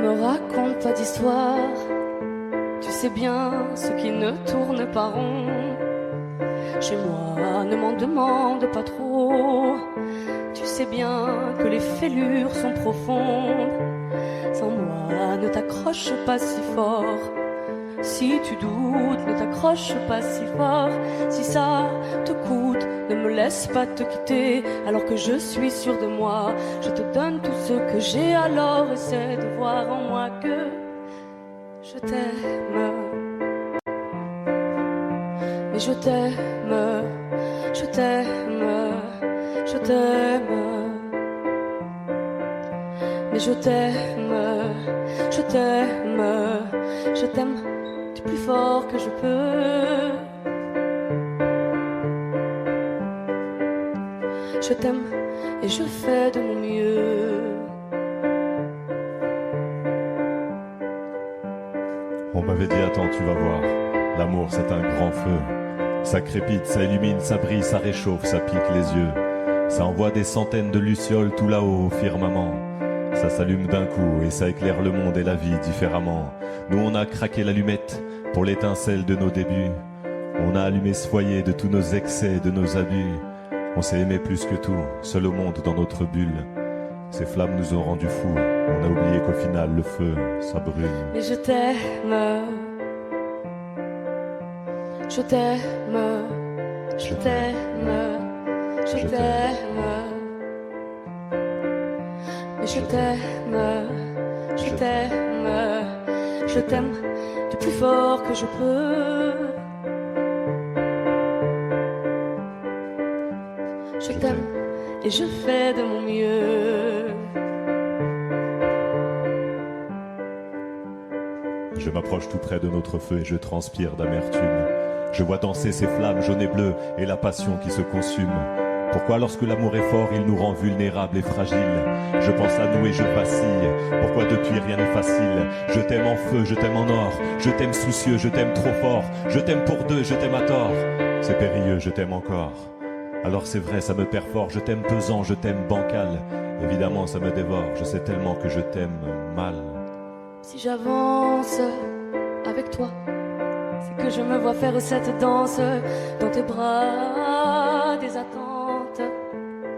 me raconte pas d'histoire, tu sais bien ce qui ne tourne pas rond. Chez moi, ne m'en demande pas trop, tu sais bien que les fêlures sont profondes. Sans moi, ne t'accroche pas si fort. Si tu doutes, ne t'accroche pas si fort. Si ça te coûte, ne me laisse pas te quitter. Alors que je suis sûre de moi, je te donne tout ce que j'ai. Alors essaie de voir en moi que je t'aime. Mais je t'aime, je t'aime, je t'aime. Mais je t'aime, je t'aime, je t'aime du plus fort que je peux. Je t'aime et je fais de mon mieux. On m'avait dit attends, tu vas voir, l'amour c'est un grand feu. Ça crépite, ça illumine, ça brille, ça réchauffe, ça pique les yeux. Ça envoie des centaines de lucioles tout là-haut au firmament. Ça s'allume d'un coup et ça éclaire le monde et la vie différemment. Nous on a craqué l'allumette pour l'étincelle de nos débuts. On a allumé ce foyer de tous nos excès, de nos abus. On s'est aimé plus que tout, seul au monde dans notre bulle. Ces flammes nous ont rendus fous. On a oublié qu'au final le feu, ça brûle. Mais je t'aime, je t'aime, je t'aime, je t'aime. Mais je t'aime, je t'aime, je t'aime du plus fort que je peux. Je t'aime et je fais de mon mieux. Je m'approche tout près de notre feu et je transpire d'amertume. Je vois danser ces flammes jaunes et bleues et la passion qui se consume. Pourquoi lorsque l'amour est fort, il nous rend vulnérables et fragiles? Je pense à nous et je vacille. Pourquoi depuis rien n'est facile? Je t'aime en feu, je t'aime en or. Je t'aime soucieux, je t'aime trop fort. Je t'aime pour deux, je t'aime à tort. C'est périlleux, je t'aime encore. Alors c'est vrai, ça me perfore. Je t'aime pesant, je t'aime bancal. Évidemment, ça me dévore. Je sais tellement que je t'aime mal. Si j'avance avec toi, c'est que je me vois faire cette danse dans tes bras, des attentes.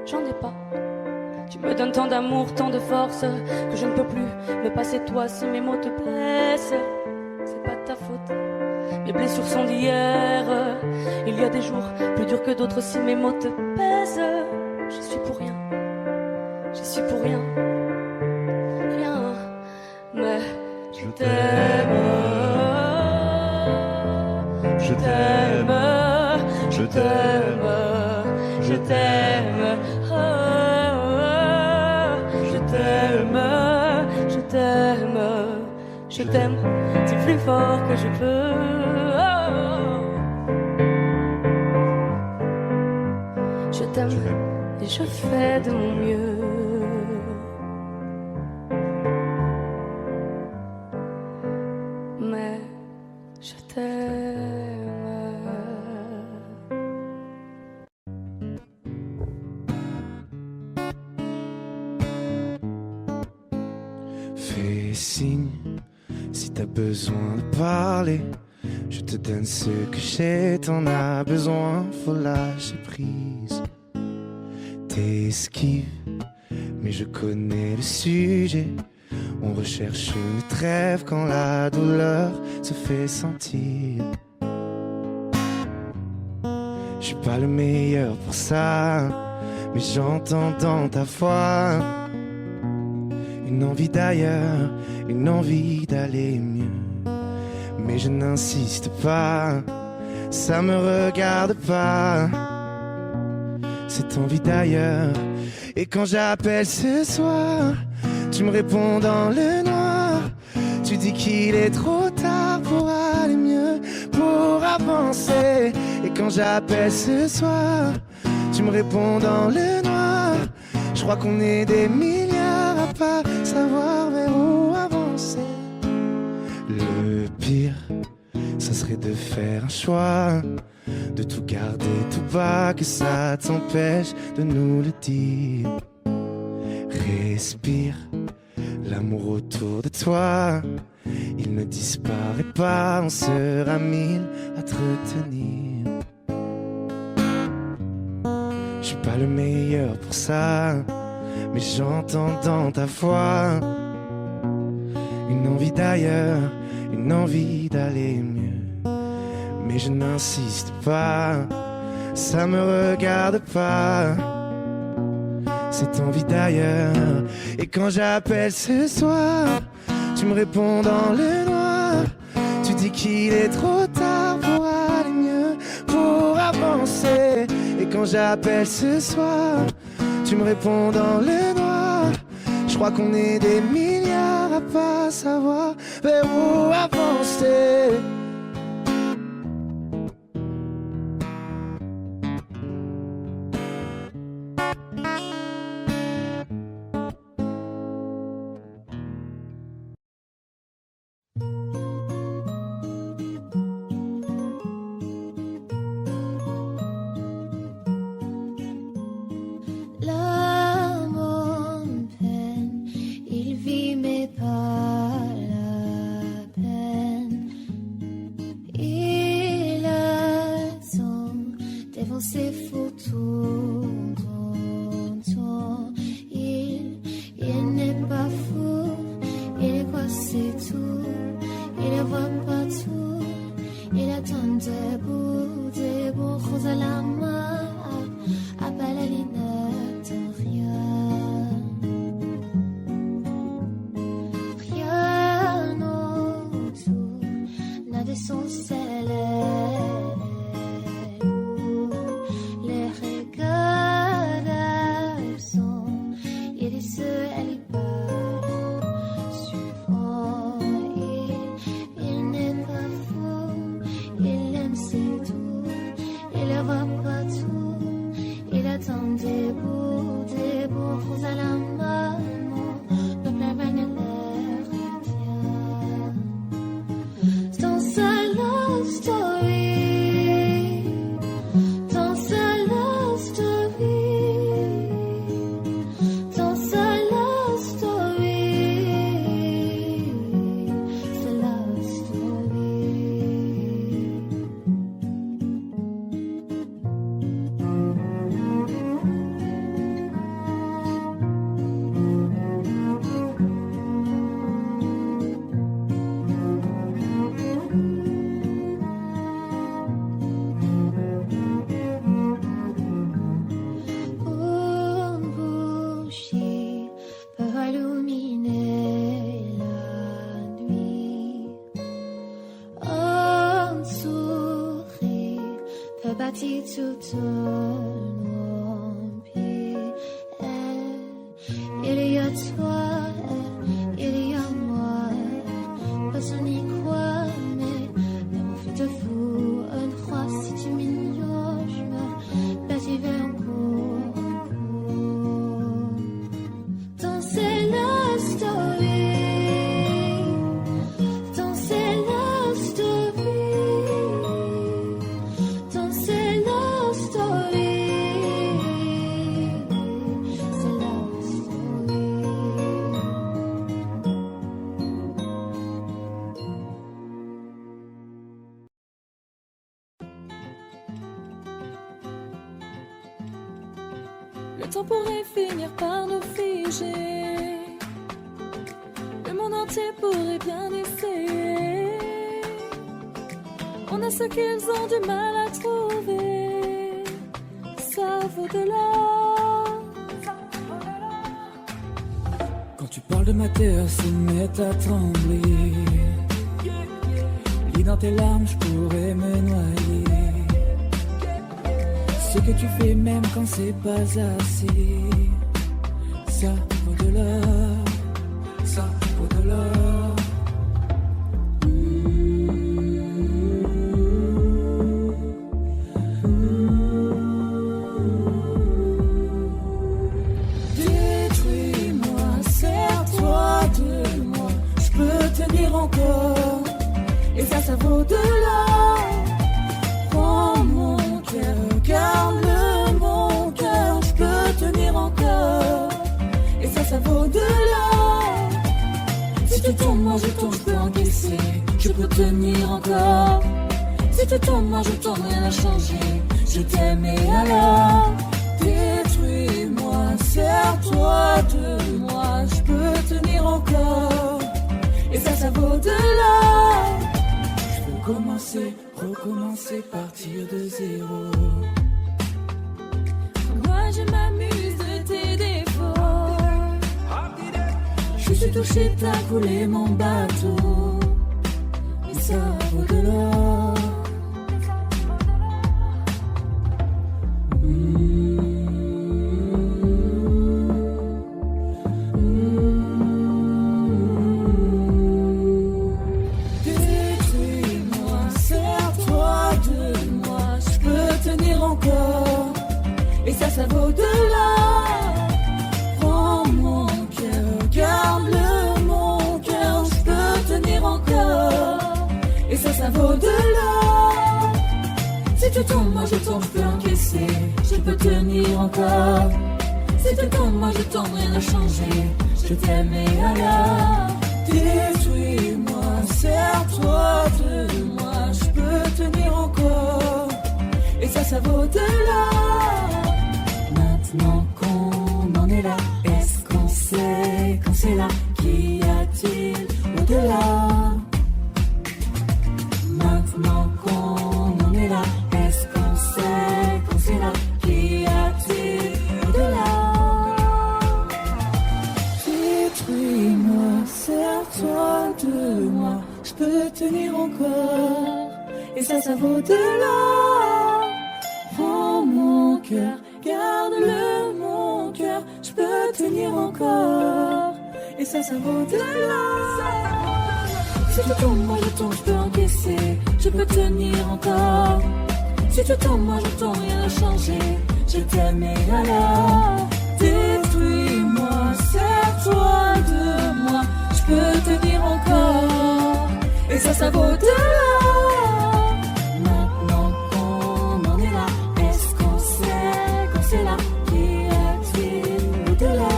J'en ai pas. Tu me donnes tant d'amour, tant de force que je ne peux plus me passer de toi. Si mes mots te blessent, c'est pas de ta faute. Mes blessures sont d'hier. Il y a des jours plus durs que d'autres. Si mes mots te pèsent, je suis pour rien. Je suis pour rien. Rien. Mais je t'aime. Je t'aime. Je t'aime. Je t'aime. Je t'aime. Je t'aime. Je t'aime du plus fort que je peux. Je t'aime et je fais de mon mieux. Mais je t'aime. Fais signe si t'as besoin de parler. Je te donne ce que j'ai, t'en as besoin, faut lâcher prise. T'esquives, mais je connais le sujet. On recherche une trêve quand la douleur se fait sentir. Je suis pas le meilleur pour ça, mais j'entends dans ta voix une envie d'ailleurs, une envie d'aller mieux. Mais je n'insiste pas, ça me regarde pas, cette envie d'ailleurs. Et quand j'appelle ce soir, tu me réponds dans le noir. Tu dis qu'il est trop tard pour aller mieux, pour avancer. Et quand j'appelle ce soir, tu me réponds dans le noir. Je crois qu'on est des milliards à pas savoir vers où avancer. Le pire, ça serait de faire un choix, de tout garder tout bas, que ça t'empêche de nous le dire. Respire, L'amour autour de toi, il ne disparaît pas, on sera mille à te retenir. Je suis pas le meilleur pour ça, mais j'entends dans ta voix une envie d'ailleurs, une envie d'aller mieux. Mais je n'insiste pas, ça me regarde pas, cette envie d'ailleurs. Et quand j'appelle ce soir, tu me réponds dans le noir. Tu dis qu'il est trop tard pour aller mieux, pour avancer. Et quand j'appelle ce soir, tu me réponds dans le noir. Je crois qu'on est des milliards à pas savoir vers où avancer. Tout un empire. Il y a toi, il y a moi. Personne n'y croit, mais l'amour fait de vous un roi. Si tu m'ignores, je me bâtirai encore. Danser la story. Danser la story. Le temps pourrait finir par nous figer. Le monde entier pourrait bien essayer. On a ce qu'ils ont du mal à trouver. Ça vaut de l'or. Quand tu parles de ma terre, s'il met à trembler. Lis dans tes larmes, je pourrais me noyer. Ce que tu fais même quand c'est pas assez, ça vaut de l'or, ça vaut de l'or. Détruis-moi, serre-toi de moi, je peux tenir encore, et ça vaut de l'or. Prends mon cœur, garde mon cœur, je peux tenir encore, et ça vaut de l'or. moi je tombe, je peux encaisser, je peux tenir encore. Si tu tombes, moi je tombe, rien n'a changé. Je t'aime et alors détruis-moi, serre-toi de moi, je peux tenir encore. Et ça vaut de l'or. Je peux commencer, recommencer, partir de zéro. Moi je m'amuse de tes défauts. Je suis touché, t'as coulé mon bateau. Et ça vaut de l'or. Détruis-moi, serre-toi de moi, je peux tenir encore. Et ça vaut de l'or. Prends mon cœur, garde-le mon cœur, je peux tenir encore. Et ça vaut de l'or. Si tu tombes, moi je tombe, je peux encaisser, je peux tenir encore. Si tu tombes, moi je tombe, rien n'a changé. Je t'aime et alors détruis-moi, serre-toi de moi, je peux tenir encore. Et ça vaut de l'or. Maintenant qu'on en est là, est-ce qu'on sait quand c'est là? Qu'y a-t-il au-delà? Maintenant qu'on en est là, est-ce qu'on sait quand c'est là? Qu'y a-t-il au-delà? Détruis-moi, serre-toi de moi, je peux tenir encore. Et ça vaut de l'or. Prends mon cœur, garde-le mon cœur, je peux tenir encore. Et ça vaut de l'or. Si tu tombes, moi je tombe, je peux encaisser, je peux tenir encore. Si tu tombes, moi je tombe, rien n'a changé. Je t'aime et alors détruis-moi, serre-toi de moi, je peux tenir encore. Et ça vaut de l'or. Maintenant qu'on en est là, est-ce qu'on sait quand c'est là? Qu'y a-t-il au-delà?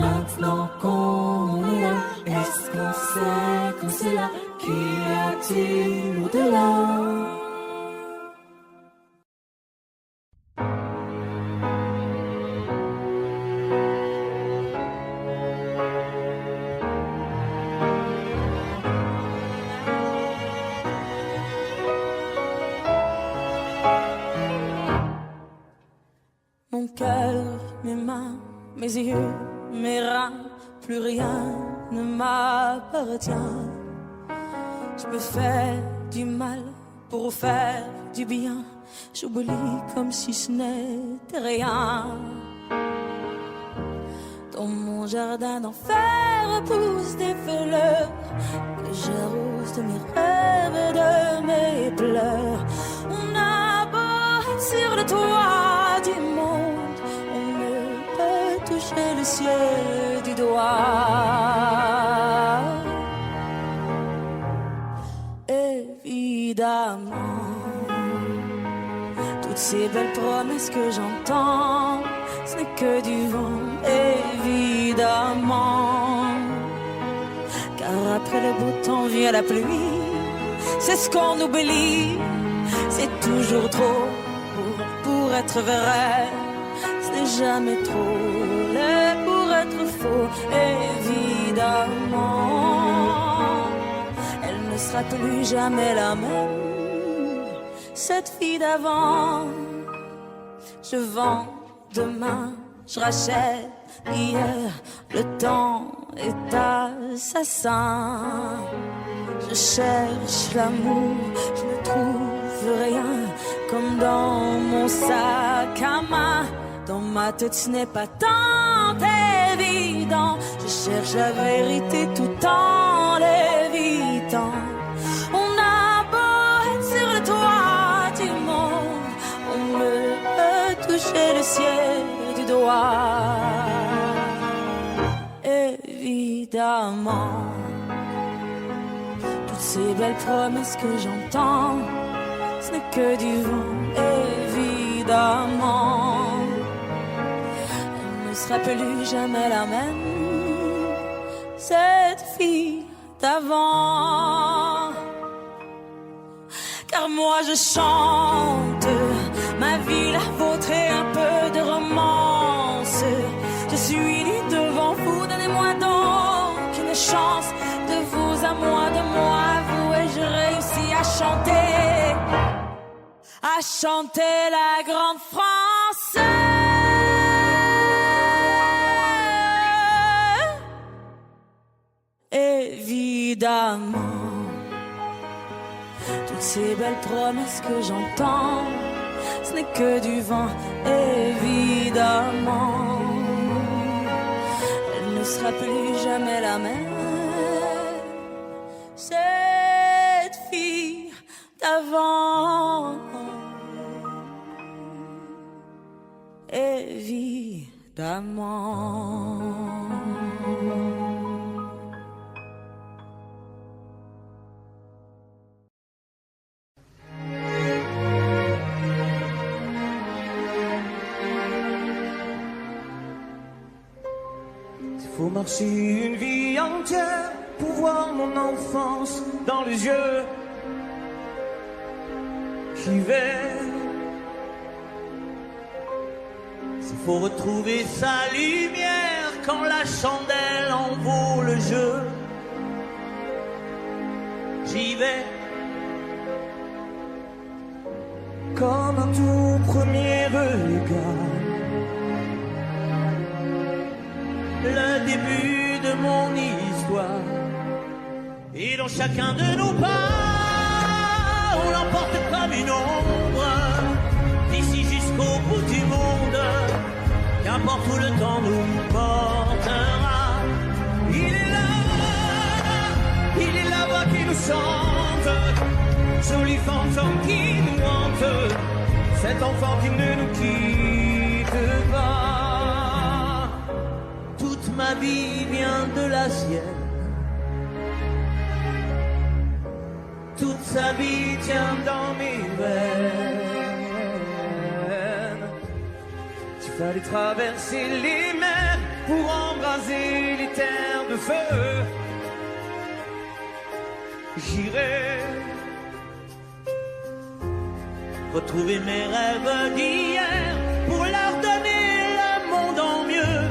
Maintenant qu'on est là, est-ce qu'on sait quand c'est là? Qu'y a-t-il au-delà? Mon cœur, mes mains, mes yeux, mes reins, plus rien ne m'appartient. Je me fais du mal pour faire du bien. J'oublie comme si ce n'était rien. Dans mon jardin d'enfer poussent des fleurs que j'arrose de mes rêves et de mes pleurs. On a beau être sur le toit du monde, on ne peut toucher le ciel du doigt. Évidemment, toutes ces belles promesses que j'entends, ce n'est que du vent, évidemment. Car après le beau temps vient la pluie, c'est ce qu'on oublie. C'est toujours trop pour être vrai, ce n'est jamais trop laid pour être faux, évidemment. Elle ne sera plus jamais la même, cette fille d'avant. Je vends demain, je rachète hier, le temps est assassin. Je cherche l'amour, je ne trouve rien, comme dans mon sac à main. Dans ma tête ce n'est pas tant évident, je cherche la vérité tout en l'évitant. On a beau être sur le toit du monde, on ne peut toucher le ciel du doigt. Évidemment, toutes ces belles promesses que j'entends, ce n'est que du vent, évidemment. Elle ne sera plus jamais la même, cette fille d'avant. Car moi je chante ma vie, la vôtre et un peu de romance. Je suis née devant vous, donnez-moi donc une chance. De vous à moi, de moi à vous, et je réussis à chanter la grande France. Évidemment, toutes ces belles promesses que j'entends, ce n'est que du vent, évidemment. Elle ne sera plus jamais la même, cette fille d'avant. Évidemment. Faut marcher une vie entière pour voir mon enfance dans les yeux qui veillent. S'il faut retrouver sa lumière quand la chandelle en vaut le jeu, j'y vais. Comme un tout premier regard, le début de mon histoire. Et dans chacun de nos pas, on l'emporte comme une ombre, d'ici jusqu'au bout du monde, qu'importe où le temps nous portera. Il est la voix qui nous chante, jolie fantôme qui nous hante, cet enfant qui ne nous quitte pas. Toute ma vie vient de la sienne, toute sa vie tient dans mes veines. Il fallait traverser les mers pour embraser les terres de feu. J'irai retrouver mes rêves d'hier pour leur donner le monde en mieux.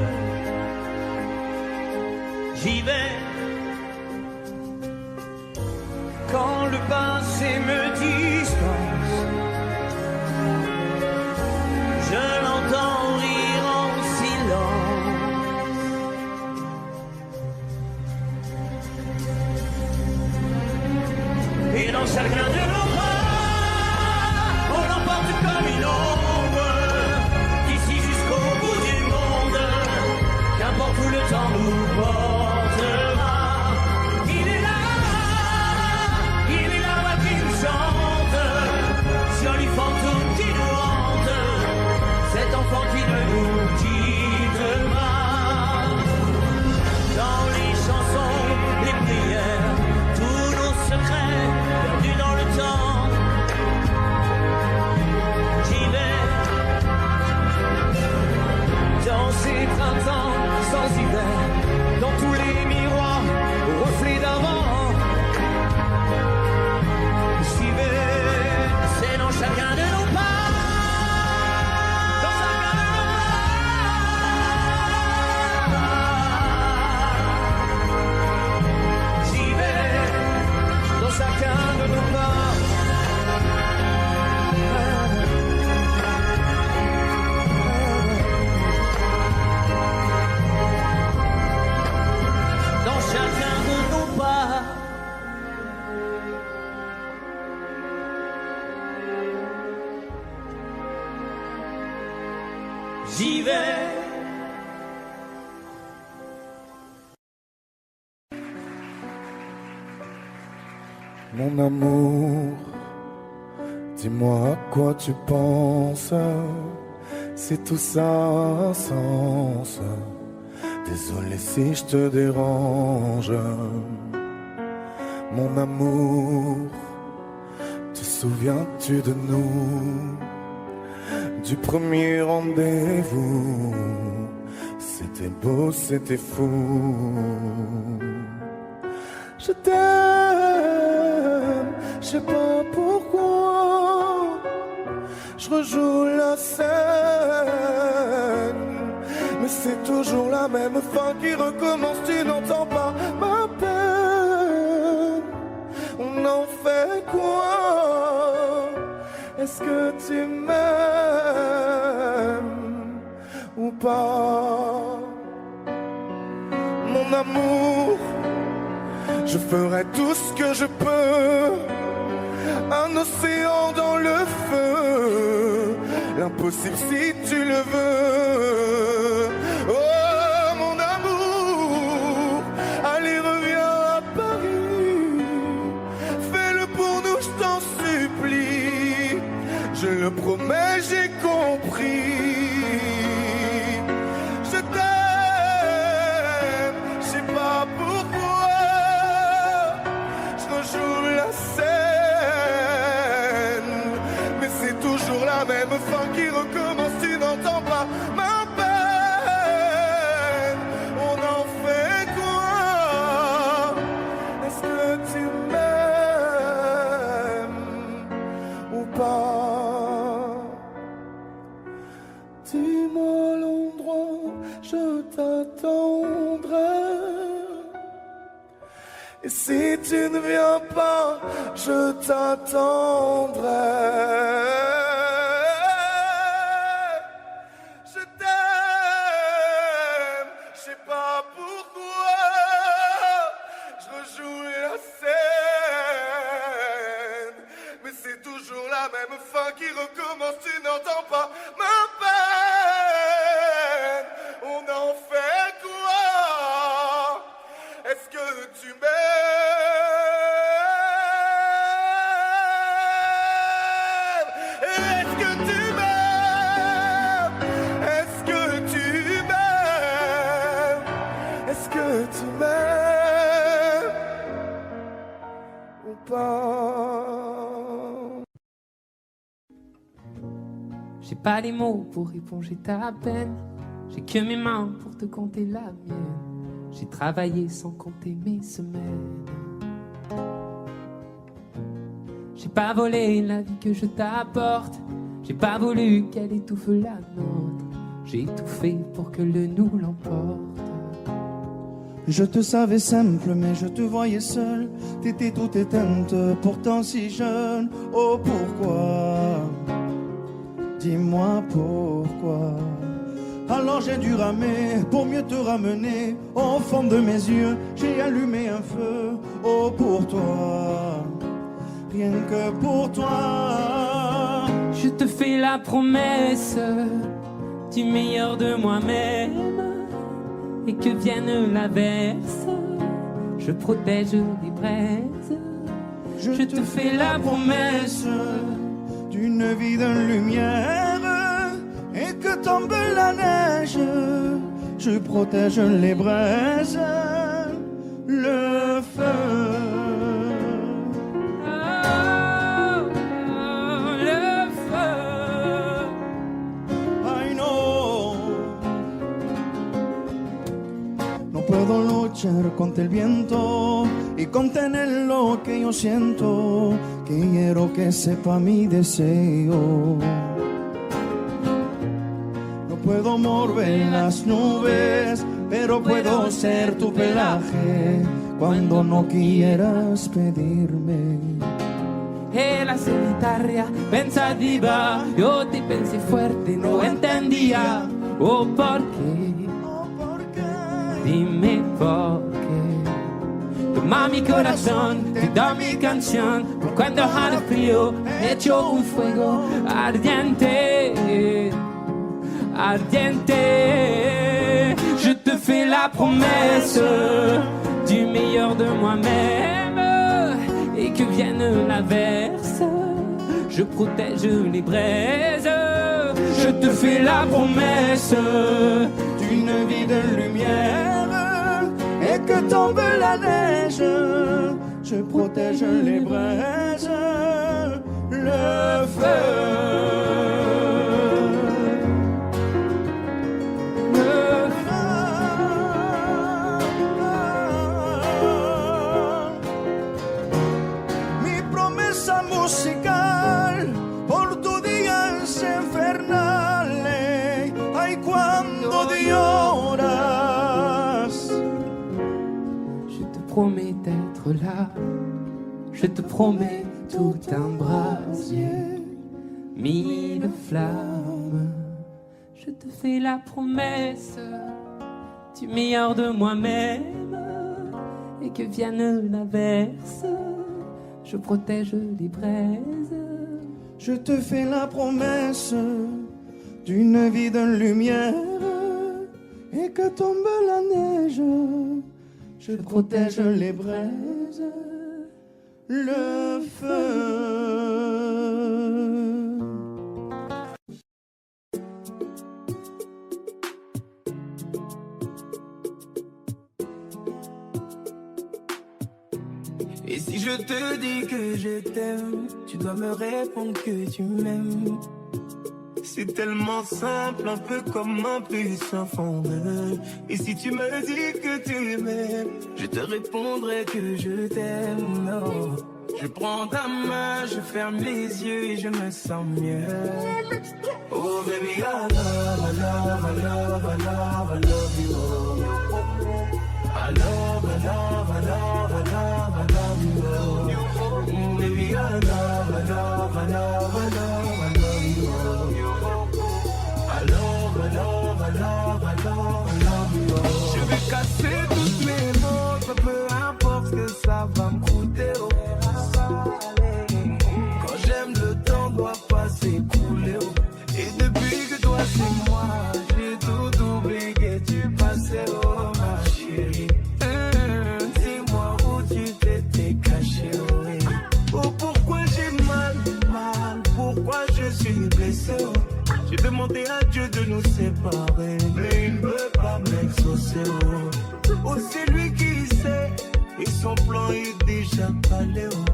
J'y vais quand le passé me dispense. Je l'entends rire en silence. Et dans chacun de nos bras, on l'emporte comme une ombre, d'ici jusqu'au bout du monde, qu'importe où le temps nous porte. Joli fantôme qui nous hante, cet enfant qui ne nous quitte pas. Dans les chansons, les prières, tous nos secrets perdus dans le temps. J'y vais dans ces printemps sans hiver, dans tous les miroirs aux reflets d'avant. J'y vais. Dans chacun de nos pas, dans chacun de nos pas, j'y vais, dans chacun de nos pas. Dans chacun de nos pas. J'y vais. Mon amour, dis-moi à quoi tu penses. C'est tout ça un sens. Désolé si je te dérange. Mon amour, te souviens-tu de nous? Du premier rendez-vous, C'était beau, c'était fou. Je t'aime, je sais pas pourquoi. Je rejoue la scène, mais c'est toujours la même fin qui recommence. Tu n'entends pas ma peine. On en fait quoi? Est-ce que tu m'aimes ou pas? Mon amour, je ferai tout ce que je peux. Un océan dans le feu, l'impossible si tu le veux. Oh mon amour, allez reviens à Paris. Fais-le pour nous, je t'en supplie. Je le promets, j'ai compris. Je t'aime, je sais pas pourquoi. Je rejoue la scène, mais c'est toujours la même fin qui recommence. Tu n'entends pas ma peine. On en fait quoi? Est-ce que tu m'aimes ou pas? Dis-moi l'endroit, je t'attendrai. Et si tu ne viens pas, je t'attendrai. Je t'aime, je sais pas pourquoi. Je rejoue la scène, mais c'est toujours la même fin qui recommence. Tu n'entends pas ma peine. On en fait quoi? Est-ce que tu m'aimes? Est-ce que tu m'aimes? Est-ce que tu m'aimes? Est-ce que tu m'aimes ou pas? J'ai pas les mots pour éponger ta peine. J'ai que mes mains pour te compter la mienne. J'ai travaillé sans compter mes semaines. J'ai pas volé la vie que je t'apporte. J'ai pas voulu qu'elle étouffe la nôtre. J'ai tout fait pour que le nous l'emporte. Je te savais simple, mais je te voyais seule. T'étais toute éteinte, pourtant si jeune. Oh pourquoi? Dis-moi pourquoi? Alors j'ai dû ramer pour mieux te ramener. Au fond de mes yeux, j'ai allumé un feu. Oh pour toi, rien que pour toi. Je te fais la promesse du meilleur de moi-même. Et que vienne l'averse, je protège les braises. Je te fais la promesse d'une vie de lumière. Et que tombe la neige, je protège les braises, le feu. Le feu. I know. No puedo luchar contra el viento y contener lo que yo siento. Quiero que sepa mi deseo. Puedo mover las nubes, pero puedo ser tu pelaje cuando no quieras pedirme. E la solitaria pensativa, yo te pensé fuerte, no entendía. Oh, ¿por qué? Dime por qué. Toma mi corazón, te da mi canción. Por cuando hará frío, echo un fuego ardiente. Ardiente, je te fais la promesse du meilleur de moi-même. Et que vienne l'averse, je protège les braises. Je te fais la promesse d'une vie de lumière. Et que tombe la neige, je protège les braises, le feu. promets d'être là. Je te promets tout un brasier, 1000 flammes. Je te fais la promesse du meilleur de moi-même. Et que vienne l'averse, je protège les braises. Je te fais la promesse d'une vie de lumière. Et que tombe la neige, je protège les braises, le feu. Et si je te dis que je t'aime, tu dois me répondre que tu m'aimes. C'est tellement simple, un peu comme un puissant fondeur. Et si tu me dis que tu m'aimes, je te répondrai que je t'aime. Non. Je prends ta main, je ferme les yeux et je me sens mieux. Oh baby, I love, I love, I love, I love, I love you. I love, I love, I love, I love, I love you. Baby, I love, I love, I love, I love, I love you. I love, I love, I love, I love, I love you. Je vais casser toutes mes montres, peu importe ce que ça va me coûter. Oh. Quand j'aime, le temps doit pas s'écouler. Oh. Et depuis que toi c'est moi, j'ai tout oublié du passé. Oh ma chérie, dis-moi où tu t'étais caché. Oh. Oh pourquoi j'ai mal, pourquoi je suis blessé. Oh. J'ai demandé à Dieu de nous séparer, mais il ne veut pas m'exaucer. Oh, oh c'est lui qui sait, et son plan est déjà calé. Oh.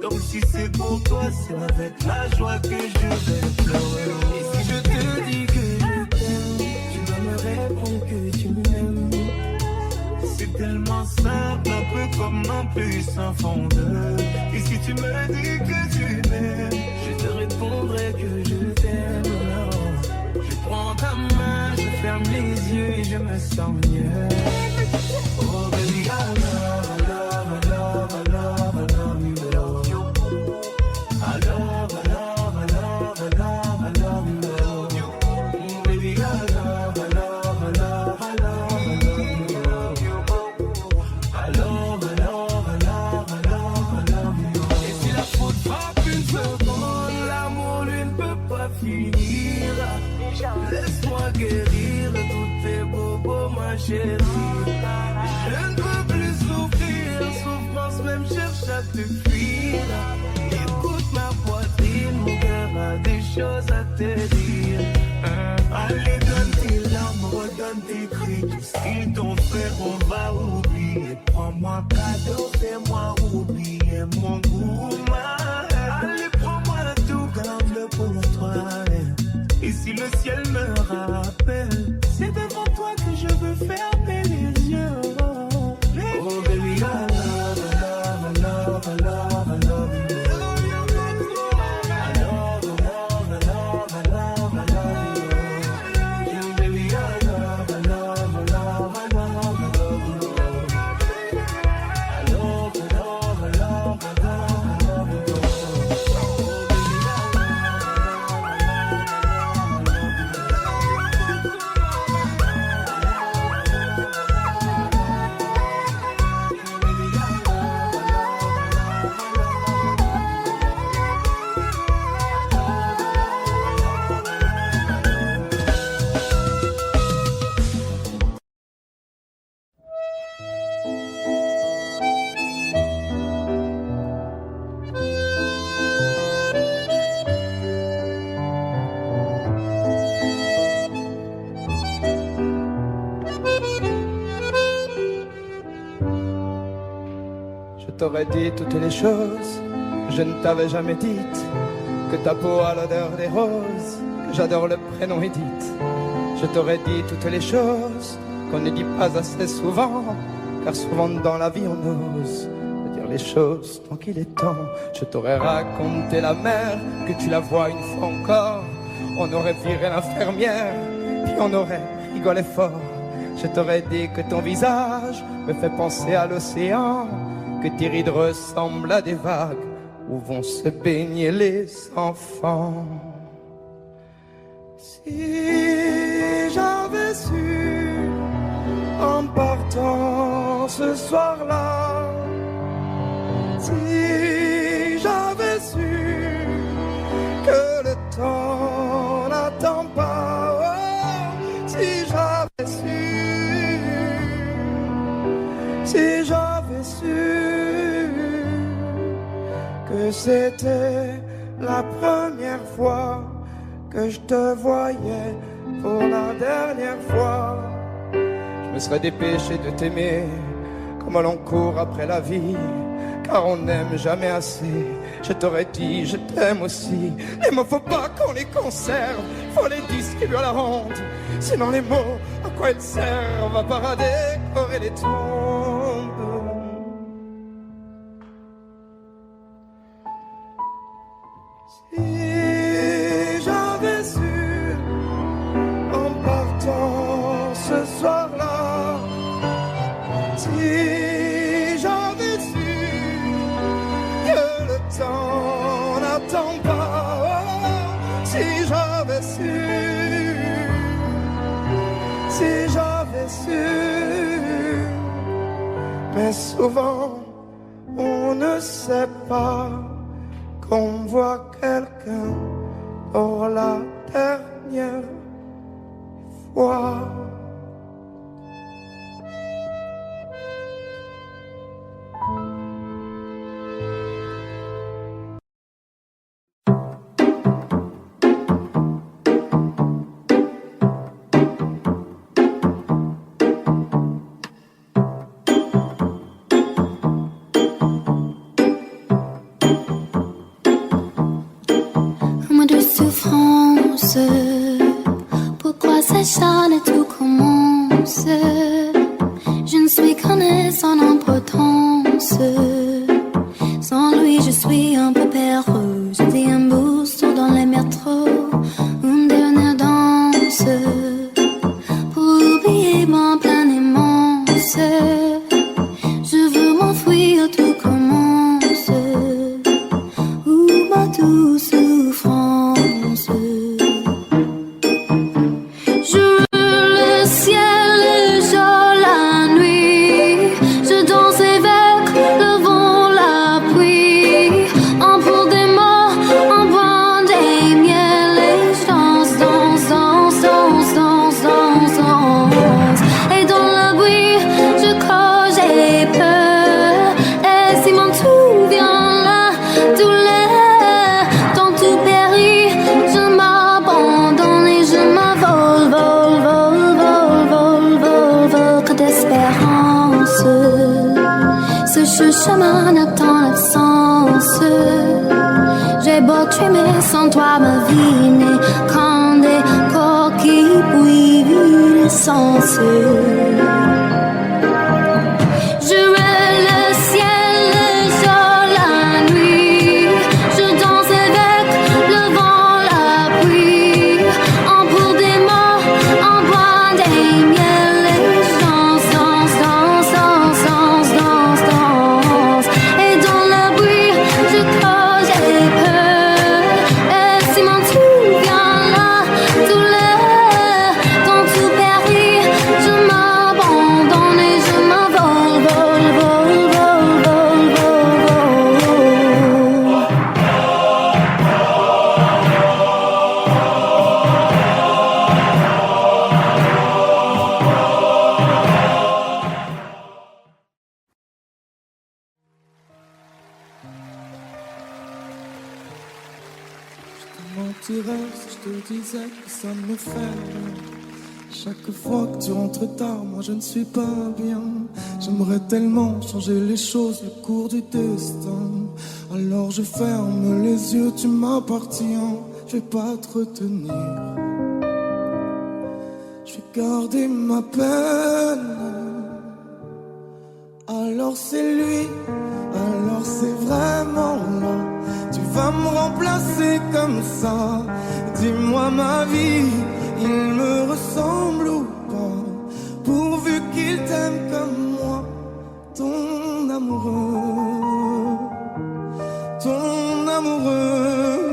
Donc si c'est pour toi, c'est avec la joie que je vais pleurer. Oh. Et si je te dis que je t'aime, tu dois me répondre que tu m'aimes. C'est tellement simple, un peu comme un puissant fondeur. Et si tu me dis que tu m'aimes, je te répondrai que je t'aime. Je prends ta main, je ferme les yeux et je me sens mieux. Oh baby, I love, I love, I love, I love, I love you. I love, I love, I love, I love, I love you. Oh baby, I love, I love, I love, I love, I love you. I love, I love, I love, I love, I love you. Et si la faute frappe une seconde, l'amour lui ne peut pas finir. Laisse-moi guérir de tous tes bobos, ma chérie. Je ne peux plus souffrir, souffrance même cherche à te fuir. Écoute ma poitrine, mon cœur a des choses à te dire. Allez, donne tes larmes, redonne tes cris. Tout ce qu'ils t'ont fait, on va oublier. Prends-moi cadeau, fais-moi oublier mon goût. Allez, prends-moi tout, garde-le pour toi. Et si le ciel me rappelle, c'est devant toi que je veux fermer les yeux. Oh baby, I love, I love, I love, I love, I love you. I love, I love, I love, I love, I love you. Baby, I love, I love, I love, I love, I love you. I love, I love, I love, I love, I love you. Je t'aurais dit toutes les choses que je ne t'avais jamais dites, que ta peau a l'odeur des roses, que j'adore le prénom Edith. Je t'aurais dit toutes les choses qu'on ne dit pas assez souvent, car souvent dans la vie on ose dire les choses tant qu'il est temps. Je t'aurais raconté la mère, que tu la vois une fois encore. On aurait viré l'infirmière, puis on aurait rigolé fort. Je t'aurais dit que ton visage me fait penser à l'océan, que tes rides ressemblent à des vagues où vont se baigner les enfants. Si j'avais su en partant ce soir-là, si j'avais su que le temps n'attend pas, oh, si j'avais su que c'était la première fois que je te voyais pour la dernière fois, je me serais dépêché de t'aimer comme l'on court après la vie, car on n'aime jamais assez. Je t'aurais dit je t'aime aussi. Les mots faut pas qu'on les conserve, faut les distribuer à la honte. Sinon les mots, à quoi ils servent? À part à décorer les tombes. Si j'avais su en partant ce soir-là, si j'avais su que le temps n'attend pas, oh, si j'avais su, mais souvent on ne sait pas qu'on voit quelqu'un pour la dernière fois. Pourquoi s'acharner, tout commence? Je ne suis qu'un nez sans importance. Sans lui je suis un peu perdu. J'étais un booster dans les métros, une dernière danse pour oublier ma pleine immense. Je veux m'enfuir, tout commence, où ma douce souffrance. Ce chemin n'attend l'absence. J'ai beau trimer sans toi, ma vie n'est qu'un des coquilles bouillies d'essence. mentirais si je te disais que ça me fait rien. Chaque fois que tu rentres tard, moi je ne suis pas bien. J'aimerais tellement changer les choses, le cours du destin. Alors je ferme les yeux, tu m'appartiens. Je vais pas te retenir, je vais garder ma peine. Alors c'est lui, alors c'est vraiment là. Tu vas me remplacer comme ça. Dis-moi ma vie, il me ressemble ou pas? Pour qu'il t'aime comme moi, ton amoureux, ton amoureux.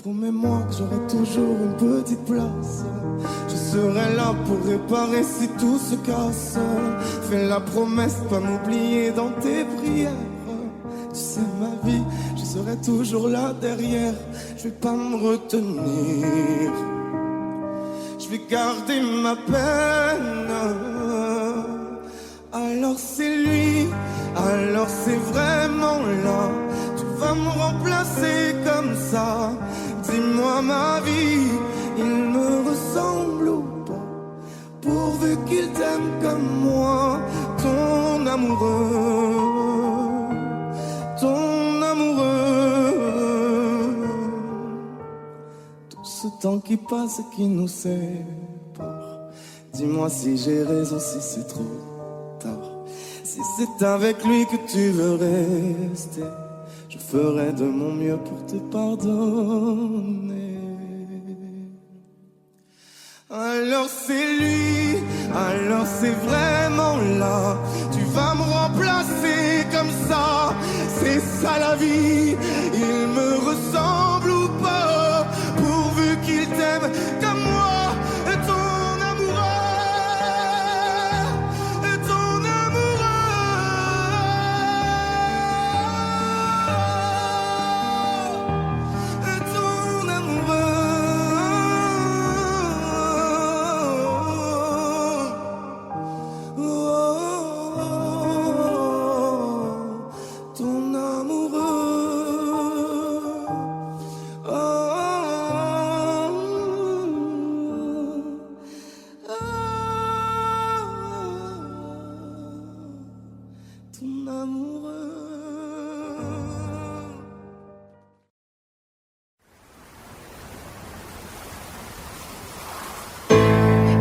Promets-moi que j'aurai toujours une petite place. Je serai là pour réparer si tout se casse. Fais la promesse de pas m'oublier dans tes prières. Tu sais ma vie, je serai toujours là derrière. Je vais pas me retenir. Je vais garder ma peine. Alors c'est lui, alors c'est vraiment là. Tu vas me remplacer comme ça. Dis-moi ma vie, il me ressemble ou pas? Pourvu qu'il t'aime comme moi, ton amoureux, ton amoureux. Tout ce temps qui passe et qui nous sépare. Dis-moi si j'ai raison, si c'est trop tard. Si c'est avec lui que tu veux rester, je ferai de mon mieux pour te pardonner. Alors c'est lui, alors c'est vraiment là. Tu vas me remplacer comme ça. C'est ça la vie, il me ressemble ou pas? Pourvu qu'il t'aime comme moi.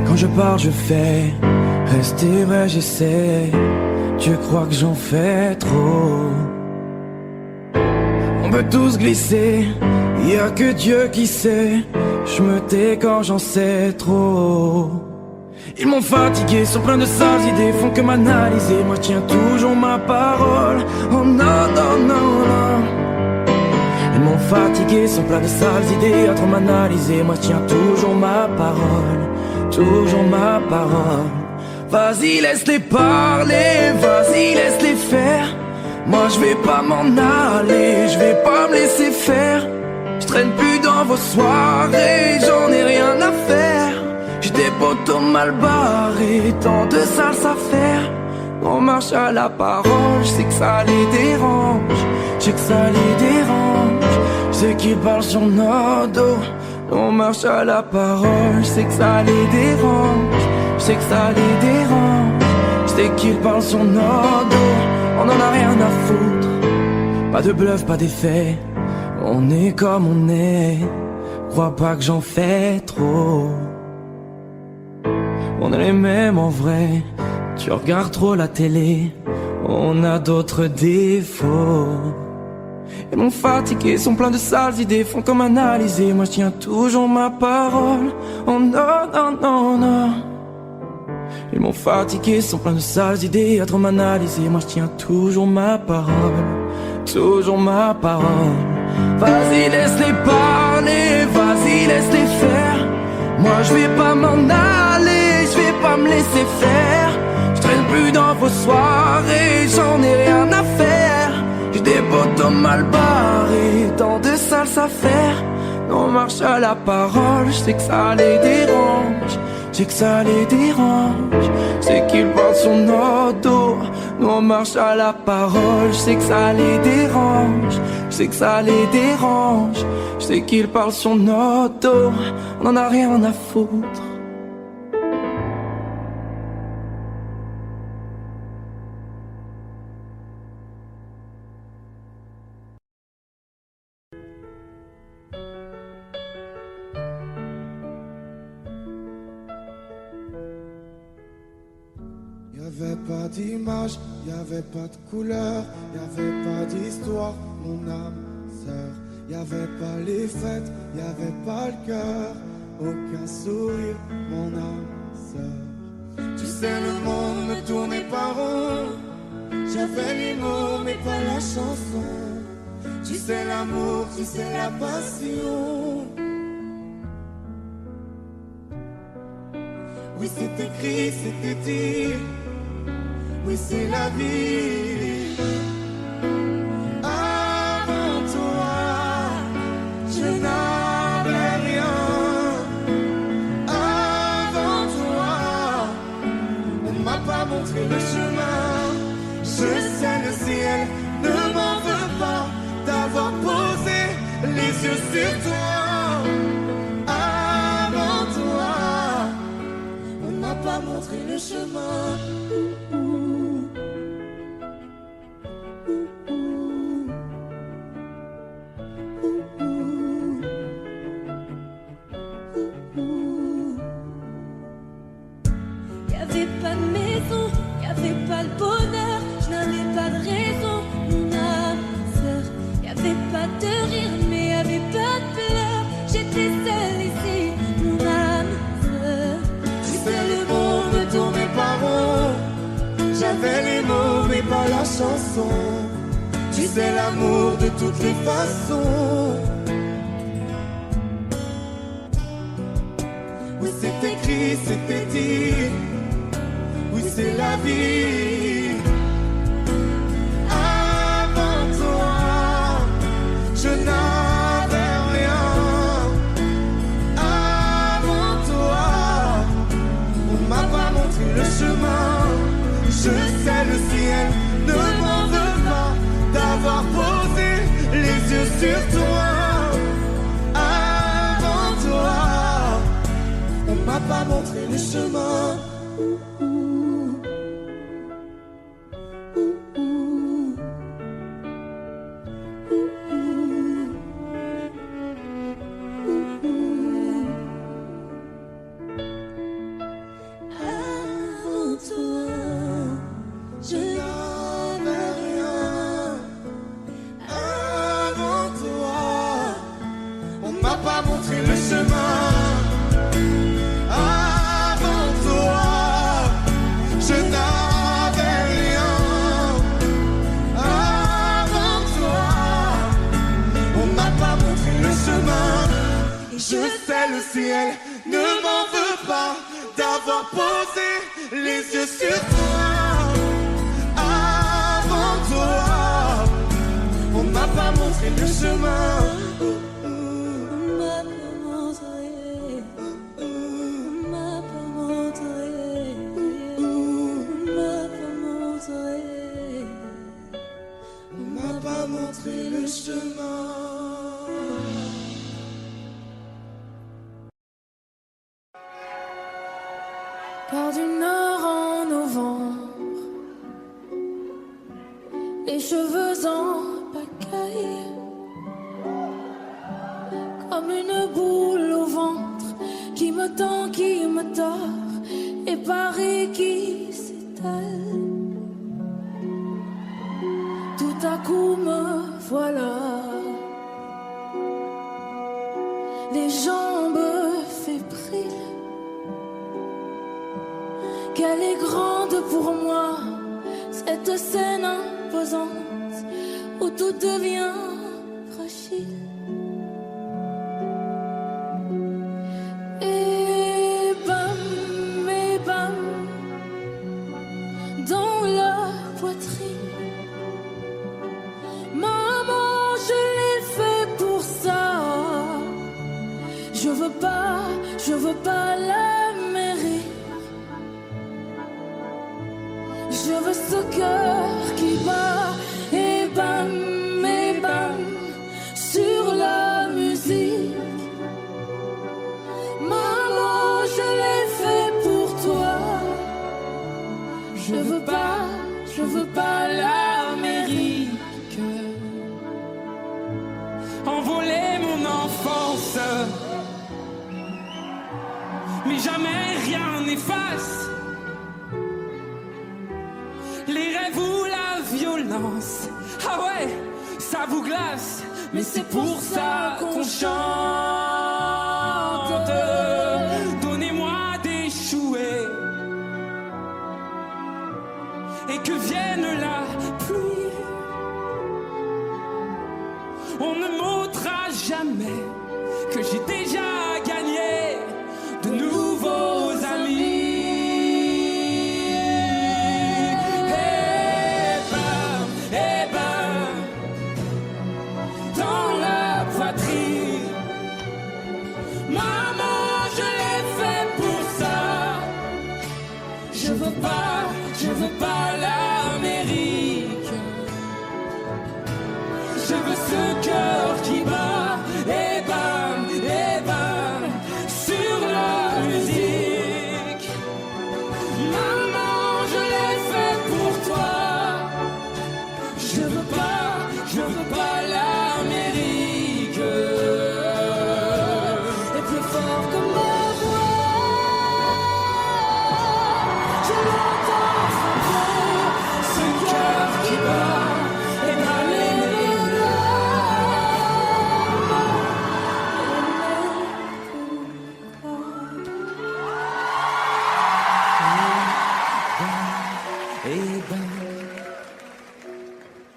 Quand je parle, je fais, rester vrai, j'essaie. Tu crois que j'en fais trop? On peut tous glisser, y a que Dieu qui sait. Je me tais quand j'en sais trop. Ils m'ont fatigué, sont pleins de sales idées, font que m'analyser. Moi je tiens toujours ma parole. Oh non, non, non, non. Ils m'ont fatigué, sont pleins de sales idées, à trop m'analyser. Moi je tiens toujours ma parole. Toujours ma parole. Vas-y laisse-les parler, vas-y laisse-les faire. Moi je vais pas m'en aller, je vais pas me laisser faire. Je traîne plus dans vos soirées, j'en ai rien à faire. J'ai des potos mal barrés, tant de sales affaires. On marche à la parole, je sais que ça les dérange. Je sais que ça les dérange. Je sais qu'ils parlent sur nos dos. On marche à la parole, je sais que ça les dérange. Je sais que ça les dérange. Je sais qu'ils parlent sur nos dos. On en a rien à foutre. Pas de bluff, pas d'effet. On est comme on est. Crois pas que j'en fais trop. On est les mêmes en vrai. Tu regardes trop la télé. On a d'autres défauts. Ils m'ont fatigué, sont pleins de sales idées, font comme analyser. Moi je tiens toujours ma parole. Oh non, non, non, non. Ils m'ont fatigué, sont pleins de sales idées, à trop m'analyser. Moi je tiens toujours ma parole. Toujours ma parole. Vas-y laisse-les parler, vas-y laisse-les faire. Moi je vais pas m'en aller, je vais pas me laisser faire. Je traîne plus dans vos soirées, j'en ai rien à faire. J'ai des potos mal barrés, tant de sales affaires. On marche à la parole, je sais que ça les dérange. Je sais que ça les dérange. Je sais qu'ils parlent sur nos dos. Nous on marche à la parole, je sais que ça les dérange. Je sais que ça les dérange. Je sais qu'ils parlent sur nos dos. On en a rien à foutre. Y'avait pas d'image, y'avait pas de couleur, y'avait pas d'histoire, mon âme sœur. Y'avait pas les fêtes, y'avait pas le cœur, aucun sourire, mon âme sœur. Tu sais, le monde ne tournait pas rond. J'avais les mots, mais pas la chanson. Tu sais, l'amour, tu sais, la passion. Oui, c'est écrit, c'était dit. Oui, c'est la vie. Avant toi, je n'avais rien. Avant toi, on m'a pas montré le chemin. Je sais, le ciel ne m'en veut pas d'avoir posé les yeux sur toi. Avant toi, on m'a pas montré le chemin. Y'avait pas de maison, y'avait pas le bonheur, je n'avais pas de raison, mon âme sœur. Y'avait pas de rire, mais y'avait pas de pleurs. J'étais seule ici, mon âme sœur. Tu sais, le monde ne tournait pas rond. J'avais les mots, mais pas la chanson. Tu sais, l'amour de toutes les façons. Oui, c'est écrit, c'était dit. Oui, c'est la vie. Avant toi, je n'avais rien. Avant toi, on m'a pas montré le chemin. Je sais, le ciel ne m'en veut pas d'avoir posé les yeux sur toi. Avant toi, on m'a pas montré le chemin. Avant toi, je n'avais rien. Avant toi, on m'a pas montré le chemin. Avant toi, je n'avais rien. Avant toi, on m'a pas montré le chemin. Je sais, le ciel ne m'en veut pas d'avoir posé les yeux sur toi. Avant toi, on m'a pas montré le chemin. m'a pas montré, m'a pas montré, m'a pas montré. On m'a pas montré le chemin. Par du nord en novembre, les cheveux en pagaille, comme une boule au ventre qui me tend, qui me tord, et Paris qui s'étale. Tout à coup me voilà, les jambes fébriles. Qu'elle est grande pour moi, cette scène imposante où tout devient fragile. Et bam, dans la poitrine. Maman, je l'ai fait pour ça. Je veux pas la mairie. Je veux ce cœur qui bat et bam, sur la musique. Maman, je l'ai fait pour toi. Je veux pas l'Amérique. Envoler mon enfance, mais jamais rien n'efface les rêves ou la violence. Ah ouais, ça vous glace, mais c'est pour ça qu'on chante. Donnez-moi d'échouer et que vienne la pluie. On ne m'ôtera jamais que j'ai déjà gagné de nouveaux amis. Eh ben, dans la poitrine, maman, je l'ai fait pour ça. Je veux pas l'Amérique. Je veux ce cœur qui bat, et bam, sur la musique. Maman, je l'ai fait pour toi. Je veux pas l'Amérique. Et plus fort que ma voix, je l'entends frapper Ce cœur qui bat, et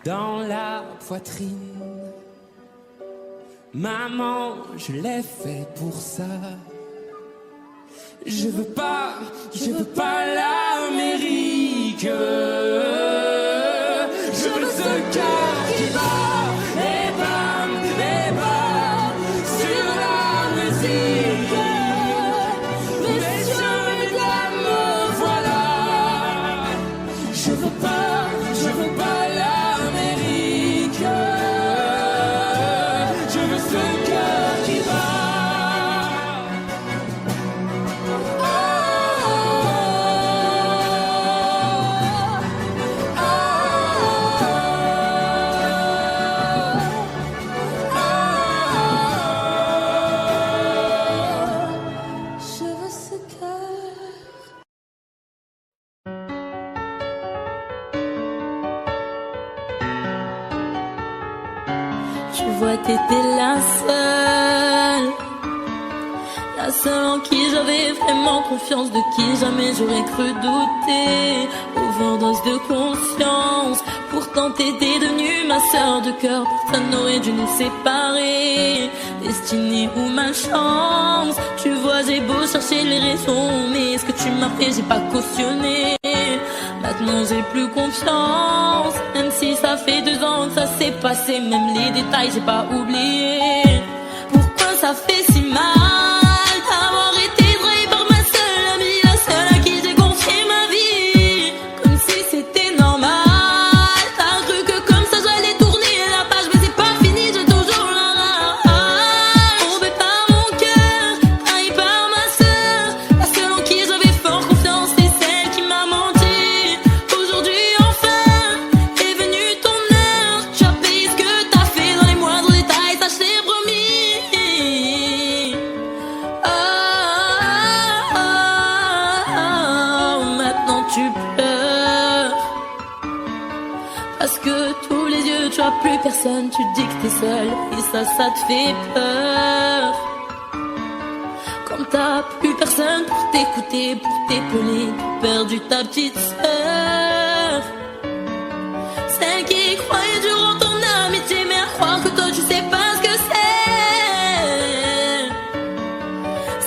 dans dans la poitrine, maman, je l'ai fait pour ça. Je veux pas l'Amérique. Je veux ce cœur qui bat, et bam, sur la musique. Messieurs, mesdames, me voilà. Je veux pas l'Amérique. Je veux ce cœur qui bat. Je veux ce cœur. Tu vois, t'étais la seule en qui j'avais vraiment confiance, de qui jamais j'aurais cru douter. Overdose de conscience, pourtant t'étais devenue ma sœur de cœur. Personne n'aurait dû nous séparer, destinée ou malchance. Tu vois, j'ai beau chercher les raisons, mais ce que tu m'as fait, j'ai pas cautionné. Maintenant j'ai plus confiance, même si ça fait 2 ans que ça s'est passé. Même les détails j'ai pas oublié. Pourquoi ça fait si mal d'avoir été trahi par ma seule amie, la seule à qui j'ai confié ma vie, comme si c'était normal. T'as cru que comme ça j'allais tourner la page, mais c'est pas fini, j'ai toujours la rage. Tombé par mon cœur, trahi par ma sœur, la seule en qui j'avais fort confiance, c'est celle qui m'a menti. Aujourd'hui enfin est venue ton heure, tu as payé ce que t'as fait dans les moindres détails, ça je t'ai promis. Maintenant tu pleures parce que tous les yeux tu as plus personne, tu dis que t'es seule et ça te fait peur. Comme t'as plus personne pour t'écouter, pour t'épauler, t'as perdu ta petite sœur, celle qui croyait dur en ton amitié, mais à croire que toi tu sais pas ce que c'est,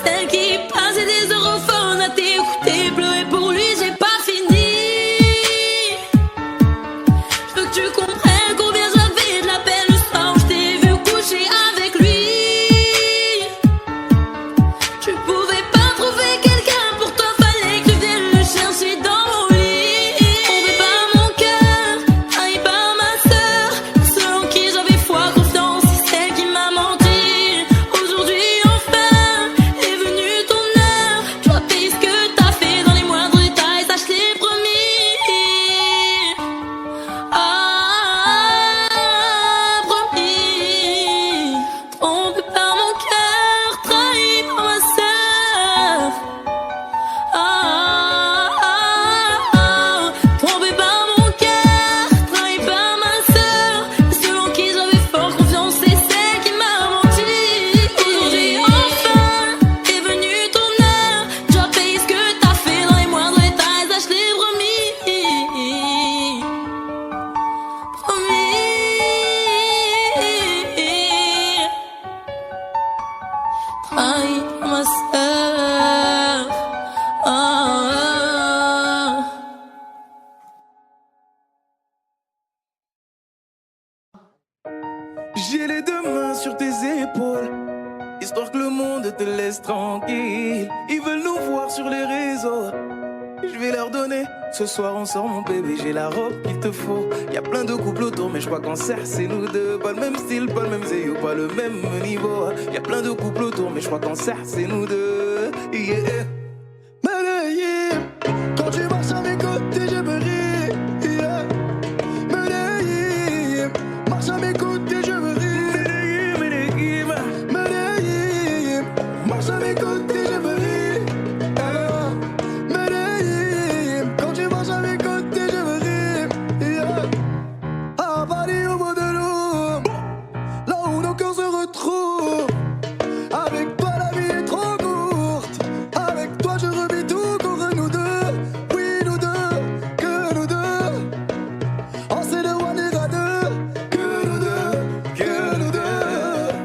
celle qui passait des heures au phone à t'écouter pleurer pour lui. J'ai pas fini, je veux que tu comprennes combien j'avais de la peine le soir où je t'ai vu coucher avec lui. Tu pouvais pas trouver quelqu'un pour toi, fallait que tu viennes le chercher dans mon lit. Tombé par mon cœur, trahi par ma sœur, J'ai les deux mains sur tes épaules, histoire que le monde te laisse tranquille. Ils veulent nous voir sur les réseaux, je vais leur donner. Ce soir on sort mon bébé, j'ai la robe qu'il te faut. Y'a plein de couples autour mais je crois qu'en serre c'est nous deux. Pas le même style, pas le même zéyo, pas le même niveau. Y'a plein de couples autour mais je crois qu'en serre c'est nous deux. Yeah. Medellín, quand tu marches à mes côtés je me ris. Yeah. Medellín, marche à mes côtés je me ris. Medellín, Medellín, marche à mes côtés je me ris. Yeah. Medellín, quand tu marches à mes côtés je me ris. Yeah. À Paris au bout de l'eau, là où nos cœurs se retrouvent. Avec toi la vie est trop courte. Avec toi je revis tout court. Nous deux, oui nous deux, que nous deux. On sait de one et à deux. Que nous deux, que nous deux.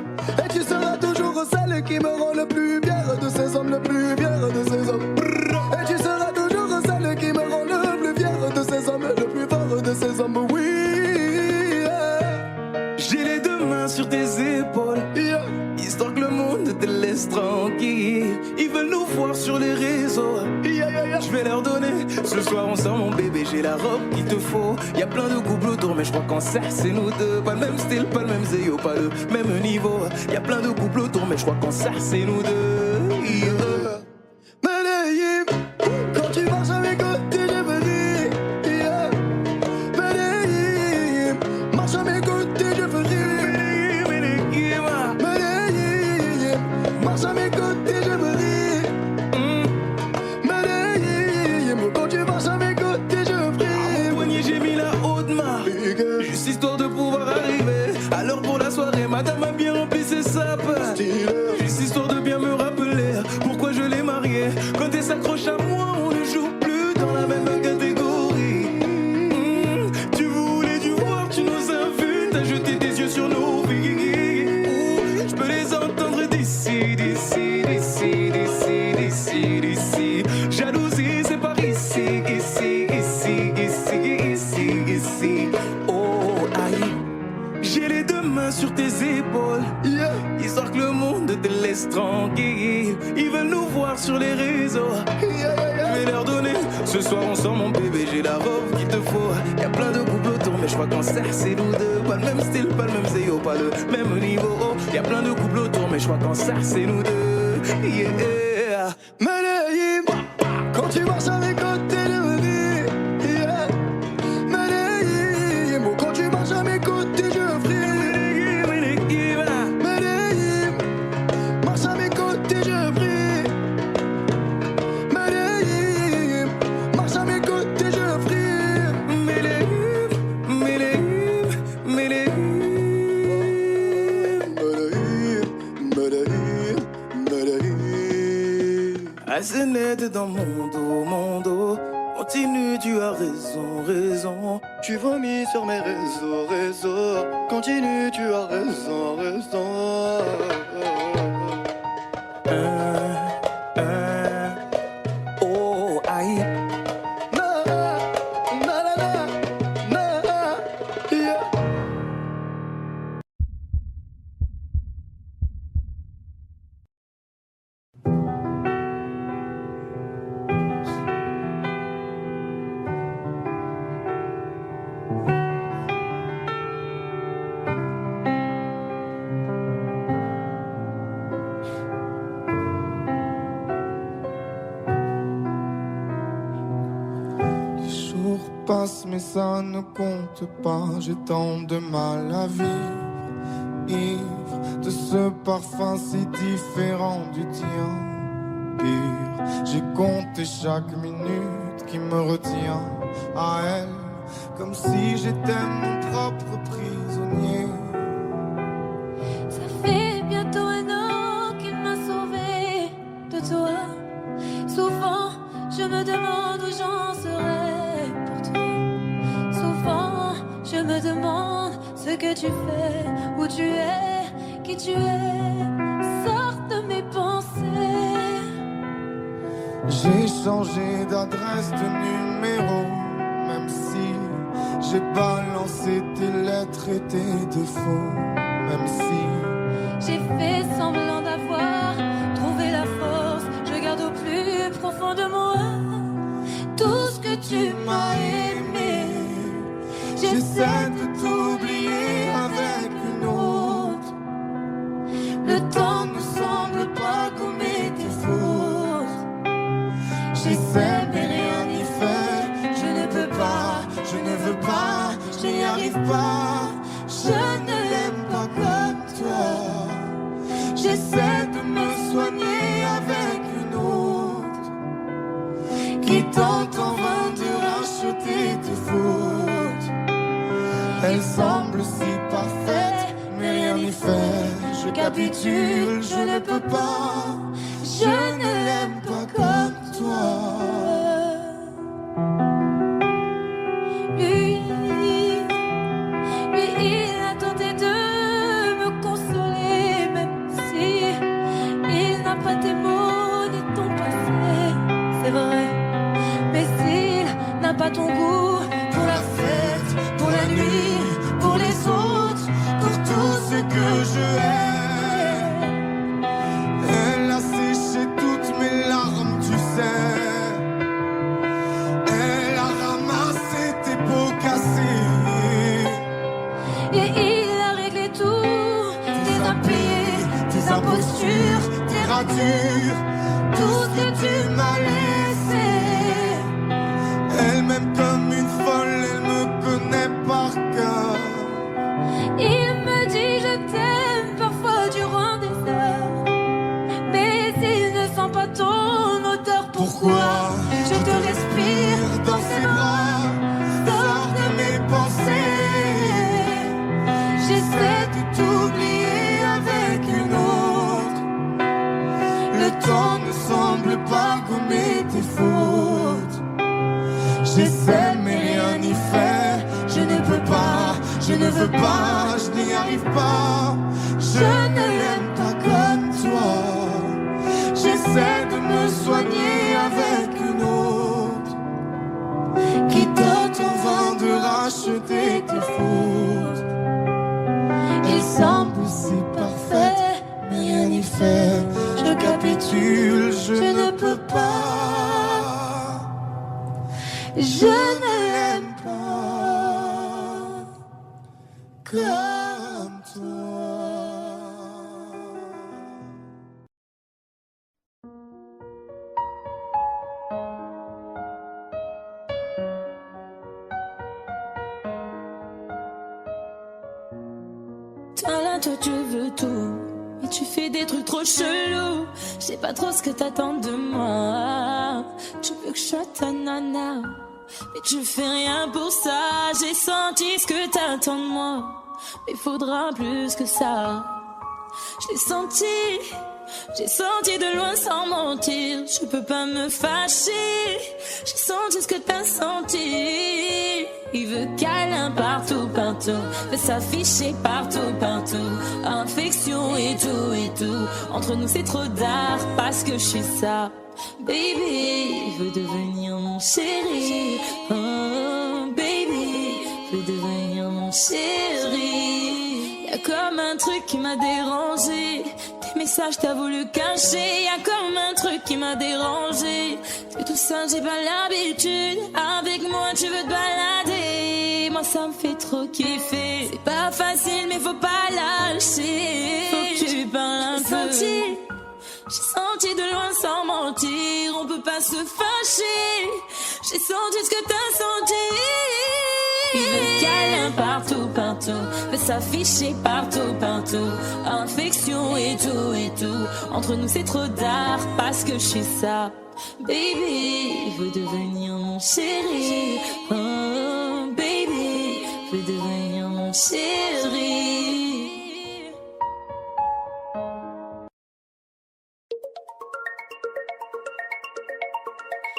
Et tu seras toujours celle qui me rend le plus fier de ces hommes, le plus fier de ces hommes. Et tu seras toujours celle qui me rend le plus fier de ces hommes, le plus fort de ces hommes, oui. Yeah. j'ai les deux mains sur tes épaules, Yeah. histoire que le monde te laisse tranquille. Ils veulent nous voir sur les réseaux, Yeah, yeah, yeah. je vais leur donner. Ce soir on sort mon bébé, j'ai la robe qu'il te faut. Y'a plein de couples autour mais je crois qu'en serre c'est nous deux. Pas le même style, pas le même zéyo, pas le même niveau. Y'a plein de couples autour mais je crois qu'en serre c'est nous deux. Yeah. Medellín, quand tu marches à mes côtés, je me ris. Yeah. Medellín, marche à mes côtés, je me ris. Medellín, marche à mes côtés, je me ris. Medellín, quand tu marches à mes côtés, je prie. Au poignet j'ai mis la haute main, juste histoire de pouvoir arriver à l'heure pour la soirée. Madame a bien rempli ses sapes, juste histoire de bien me rappeler pourquoi je l'ai mariée. Quand elle s'accroche à moi, on ne joue plus dans la même catégorie. Tu voulais du voir, tu nous as vus, t'as jeté tes yeux sur nos vies. Je peux les entendre d'ici, d'ici, d'ici, d'ici, d'ici, d'ici. Jalousie, c'est par ici, ici, ici, ici, ici, ici. Oh, aïe. J'ai les deux mains sur tes épaules, Yeah. histoire que le monde te laisse tranquille. Ils veulent nous voir sur les réseaux, Yeah, yeah, yeah. je vais leur donner. Ce soir on sort mon bébé, j'ai la robe qu'il te faut. Y'a plein de couples autour mais je crois qu'en serre c'est nous deux. Pas le même style, pas le même zéyo, pas le même niveau. Y'a plein de couples autour mais je crois qu'en serre c'est nous deux. Yeah. Medellín, quand tu marches à mes côtés, je me ris. Yeah. Medellín, quand tu marches à mes côtés, je prie. Medellín, marche à mes côtés, je prie. Medellín, marche à mes côtés, je prie. Medellín, Medellín, Medellín. Medellín, Medellín, Medellín. Assez net dans mon dos. Continue, tu as raison, raison. Tu vomis sur mes réseaux. Continue, tu as raison, raison. Oh, aïe. Na, na, na, na, na, yeah. Les jours passent mais ça ne compte pas. J'ai tant de mal à vivre, ivre de ce parfum si différent du tien. Pire, j'ai compté chaque minute qui me retient à elle, comme si j'étais mon propre prisonnier. Ça fait bientôt un an qu'il m'a sauvé de toi. Souvent, je me demande où j'en serai pour toi. Souvent, je me demande ce que tu fais, où tu es, qui tu es. Sors de mes pensées. J'ai changé d'adresse, de numéro, même si j'ai balancé tes lettres et tes défauts. même si j'ai fait semblant d'avoir trouvé la force. Je garde au plus profond de moi tout ce que tu m'as aimé. j'essaie de t'oublier avec une autre. Le temps ne semble pas gommer tes fautes. J'essaie mais rien n'y fait. Je ne peux pas, je ne veux pas, je n'y arrive pas. Je ne l'aime pas comme toi. J'essaie de me soigner avec une autre qui tente en vain de racheter tes fautes. Elle semble si parfaite, mais rien n'y fait. Je capitule, je ne peux pas. Je ne l'aime pas comme toi. Lui, il a tenté de me consoler, même si il n'a pas tes mots ni ton passé. C'est vrai, mais s'il n'a pas ton goût pour la fête, pour la nuit, pour les autres, Pour tout ce que je hais, elle a séché toutes mes larmes, tu sais. Elle a ramassé tes pots cassés, et il a réglé tout, tes impayés, tes impostures, tes ratures, tout ce que tu m'as laissé. Elle m'aime comme une folle, elle me connaît par cœur. Il me dit je t'aime parfois durant des heures, mais il ne sent pas ton odeur. Pourquoi je te respire Dans ses bras, sors de mes pensées. J'essaie de t'oublier avec une autre. Le temps ne semble pas gommer tes fautes. J'essaie mais rien n'y fait. Je ne peux pas, je ne veux pas, je n'y arrive pas. Je ne l'aime pas comme toi. J'essaie de me soigner avec une autre qui tente en vain de racheter tes fautes. Il semble si parfait, mais rien n'y fait. Je capitule, je ne peux pas. Je ne l'aime pas comme toi. Toi là, toi tu veux tout, mais tu fais des trucs trop chelous. Je sais pas trop ce que t'attends de moi. Tu veux que je sois ta nana, mais tu fais rien pour ça. J'ai senti ce que t'attends de moi, mais faudra plus que ça. Je l'ai senti, j'ai senti de loin sans mentir. Je peux pas me fâcher, j'ai senti ce que t'as senti. Il veut câlin partout, partout, veut s'afficher partout, partout. Infection et tout. Entre nous c'est trop d'art parce que je suis ça. Baby, il veut devenir mon chéri. Oh, baby, il veut devenir mon chéri. Y'a comme un truc qui m'a dérangé. Tes messages t'as voulu cacher. Y'a comme un truc qui m'a dérangé. De tout ça j'ai pas l'habitude. Avec moi tu veux te balader. Moi ça me fait trop kiffer. C'est pas facile mais faut pas lâcher. Faut que tu parles un peu. J'ai senti de loin sans mentir. On peut pas se fâcher. J'ai senti ce que t'as senti. Il veut câlin partout, partout, veut s'afficher partout, partout. Infection et tout. Entre nous c'est trop d'art parce que je suis ça. Baby, il veut devenir mon chéri. Oh, baby, il veut devenir mon chéri.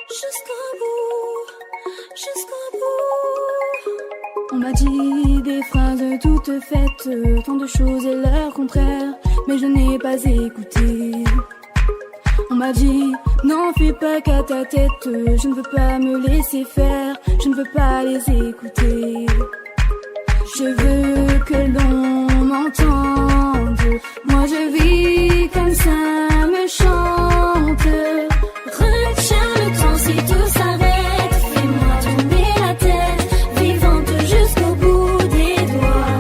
Jusqu'au bout. On m'a dit des phrases toutes faites, tant de choses et leur contraire, mais je n'ai pas écouté. On m'a dit, n'en fais pas qu'à ta tête, je ne veux pas me laisser faire, je ne veux pas les écouter. Je veux que l'on m'entende. Moi je vis comme ça me chante. Retiens le temps si tout s'arrête. Fais-moi tourner la tête, vivante jusqu'au bout des doigts.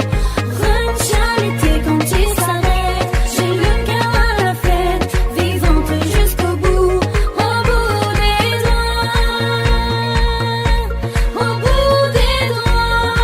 Retiens l'été quand il s'arrête. J'ai le cœur à la fête, vivante jusqu'au bout, au bout des doigts. Au bout des doigts,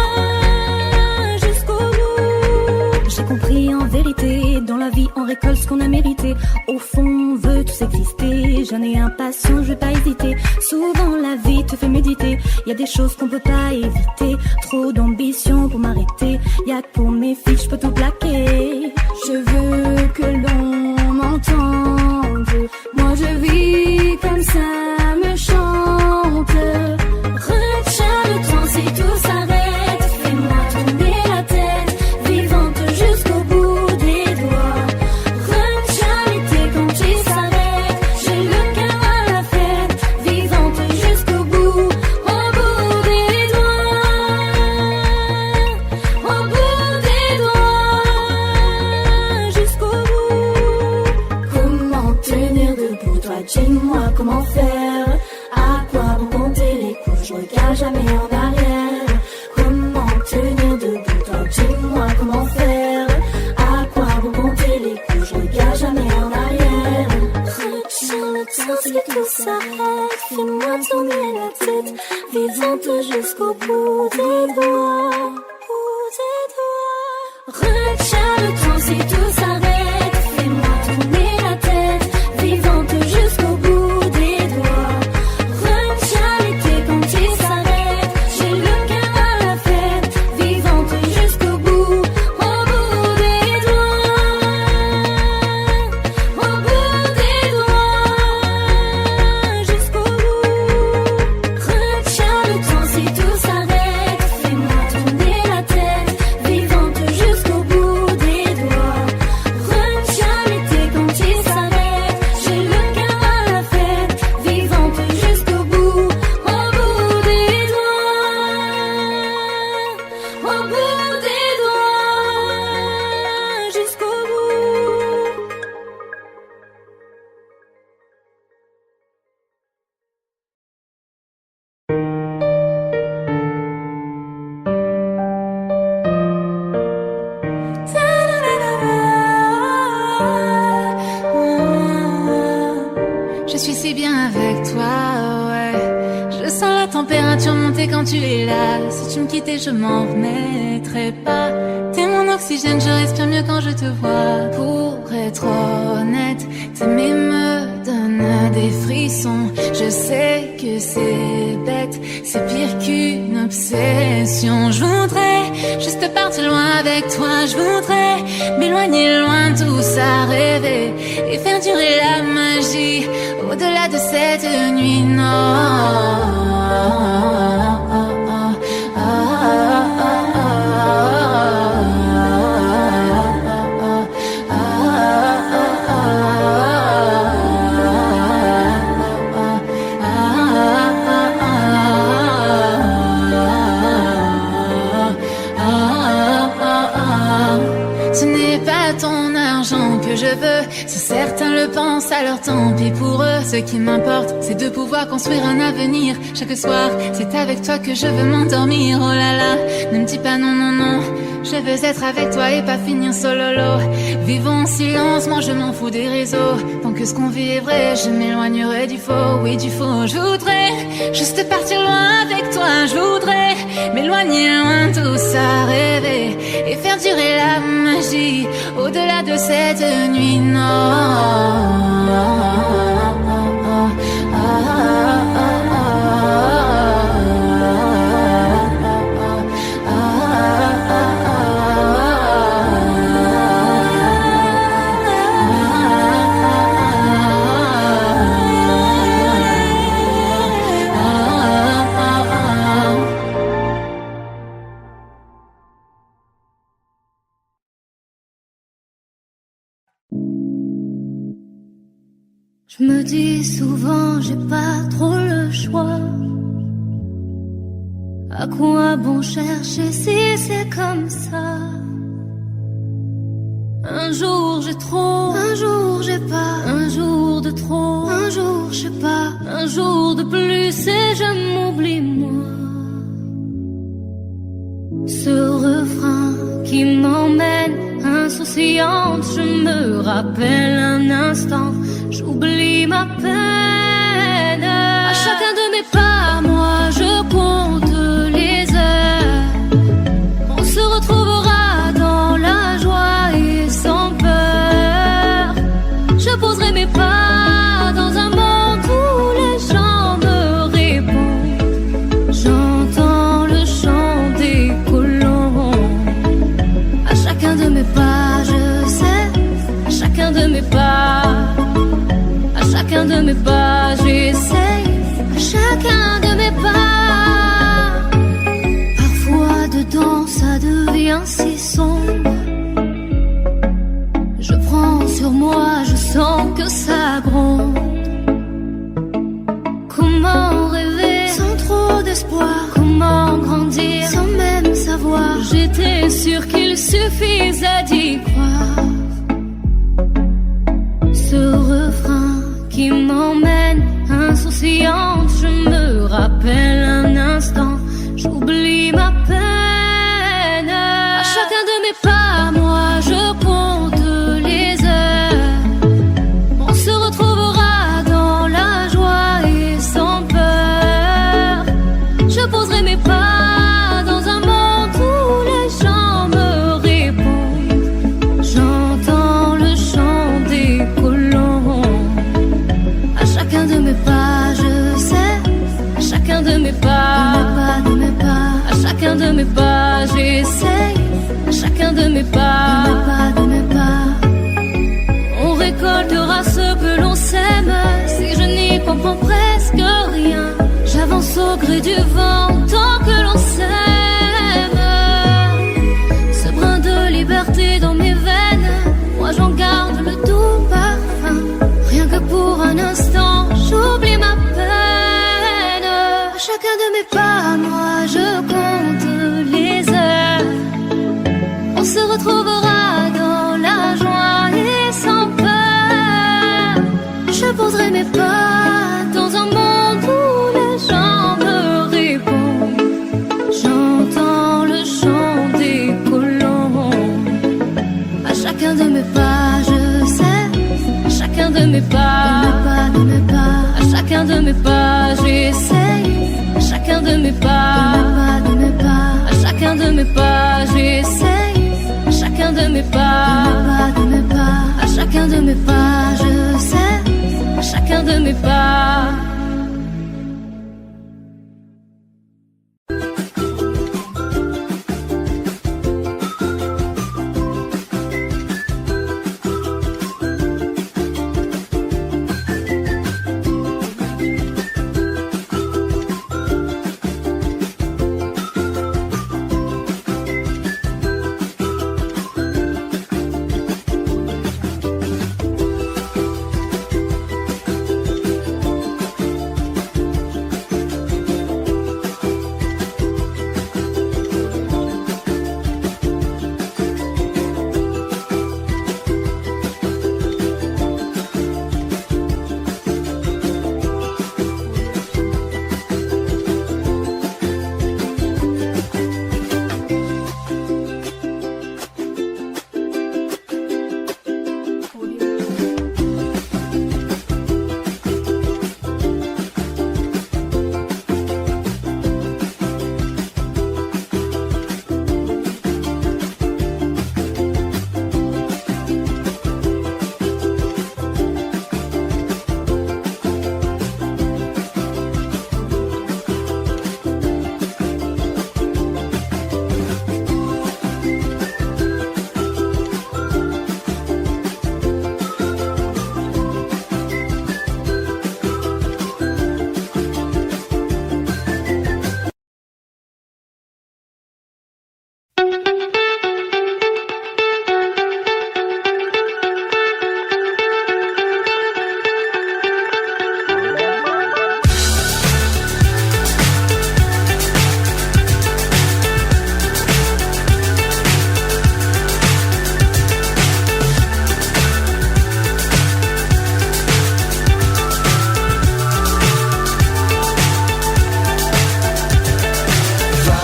jusqu'au bout. J'ai compris en vérité, dans la vie on récolte ce qu'on a mérité. Au fond on veut tous exister, jeune et impatient, je vais pas hésiter. Souvent la vie te fait méditer, y a des choses qu'on peut pas éviter. Trop d'ambition pour m'arrêter, y'a que pour mes filles je peux tout plaquer. Je veux que l'on m'entende, moi je vis comme ça me chante. Retiens le temps si tout s'arrête, fais-moi tourner la tête, vivante jusqu'au bout des doigts. Retiens l'été quand il s'arrête, j'ai le cœur à la fête, vivante jusqu'au bout, au bout des doigts. Au bout des doigts, jusqu'au bout. Comment tenir debout, toi dis-moi comment faire. À quoi bon compter les coups, je regarde jamais en arrière. Comment tenir debout, toi dis-moi comment faire. À quoi bon compter les coups, je regarde jamais en arrière. Retiens le temps si tout s'arrête, fais-moi tourner la tête, vivante jusqu'au bout des doigts. Bout des doigts. Retiens le temps si tout s'arrête, fais-moi tourner la tête, vivante jusqu'au bout des doigts. Retiens l'été quand il s'arrête, j'ai le cœur à la fête, vivante jusqu'au bout, au bout des doigts. Au bout des doigts, jusqu'au bout. Retiens le temps si tout s'arrête, fais-moi tourner la tête, vivante jusqu'au bout des doigts. Retiens l'été quand il s'arrête, j'ai le cœur à la fête, vivante jusqu'au bout, au bout des doigts. Au bout des doigts, jusqu'au bout. Je suis si bien avec toi, ouais. Je sens la température monter quand tu es là. Si tu me quittais, je m'en remettrais pas. T'es mon oxygène, je respire mieux quand je te vois. Pour être honnête, t'aimer me donne des frissons. Je sais que c'est bête, c'est pire qu'une obsession. Je voudrais juste partir loin avec toi. Je voudrais m'éloigner loin de tout ça, rêver et faire durer la magie au-delà de cette nuit. Ce n'est pas ton argent que je veux, si certains le pensent, alors tant pis pour eux. Ce qui m'importe, c'est de pouvoir construire un avenir. Chaque soir, c'est avec toi que je veux m'endormir. Oh là là, ne me dis pas non, non, non. Je veux être avec toi et pas finir sololo. Vivons en silence, moi je m'en fous des réseaux. Tant que ce qu'on vit est vrai, je m'éloignerai du faux, oui du faux. Je voudrais juste partir loin avec toi. Je voudrais m'éloigner loin de tout ça, rêver et faire durer la magie au-delà de cette nuit. Je me dis souvent j'ai pas trop le choix. À quoi bon chercher si c'est comme ça? Un jour j'ai trop, un jour j'ai pas, un jour de trop, un jour je sais pas, un jour de plus et je m'oublie moi. Ce refrain qui m'emmène insouciante, je me rappelle un instant, j'oublie ma peine. À chacun de mes pas, moi je compte les heures. On se retrouvera dans la joie et sans peur. Je poserai mes pas dans un monde où les gens me répondent. J'entends le chant des colons. À chacun de mes pas, je sais, à chacun de mes pas, à chacun de mes pas, j'essaye, à chacun de mes pas. Parfois dedans ça devient si sombre. Je prends sur moi, je sens que ça gronde. Comment rêver sans trop d'espoir? Comment grandir sans même savoir? J'étais sûre qu'il suffisait d'y croire. Ce refrain qui m'emmène insouciante, je me rappelle un instant, j'oublie ma peine. À chacun de mes pas, moi je compte les heures. On se retrouvera dans la joie et sans peur. Je poserai mes pas dans un monde où les gens me répondent. J'entends le chant des colons. À chacun de mes pas, je sais, à chacun de mes pas, de mes pas, à chacun de mes pas, j'essaye, à chacun de mes pas, de mes pas. On récoltera ce que l'on sème. Si je n'y comprends presque rien, j'avance au gré du vent tant que l'on s'aime. Ce brin de liberté dans mes veines, moi j'en garde le doux parfum. Rien que pour un instant, j'oublie ma peine. À chacun de mes pas, moi je compte les heures. On se retrouvera dans la joie et sans peur. Je poserai mes pas dans un monde où les gens me répondent. J'entends le chant des colons. À chacun de mes pas, je sais, à chacun de mes pas, de mes pas, à chacun de mes pas, j'essaye, à chacun de mes pas, de mes pas, à chacun de mes pas, j'essaye, à chacun de mes pas, de mes pas, à chacun de mes pas, je sais, à chacun de mes pas.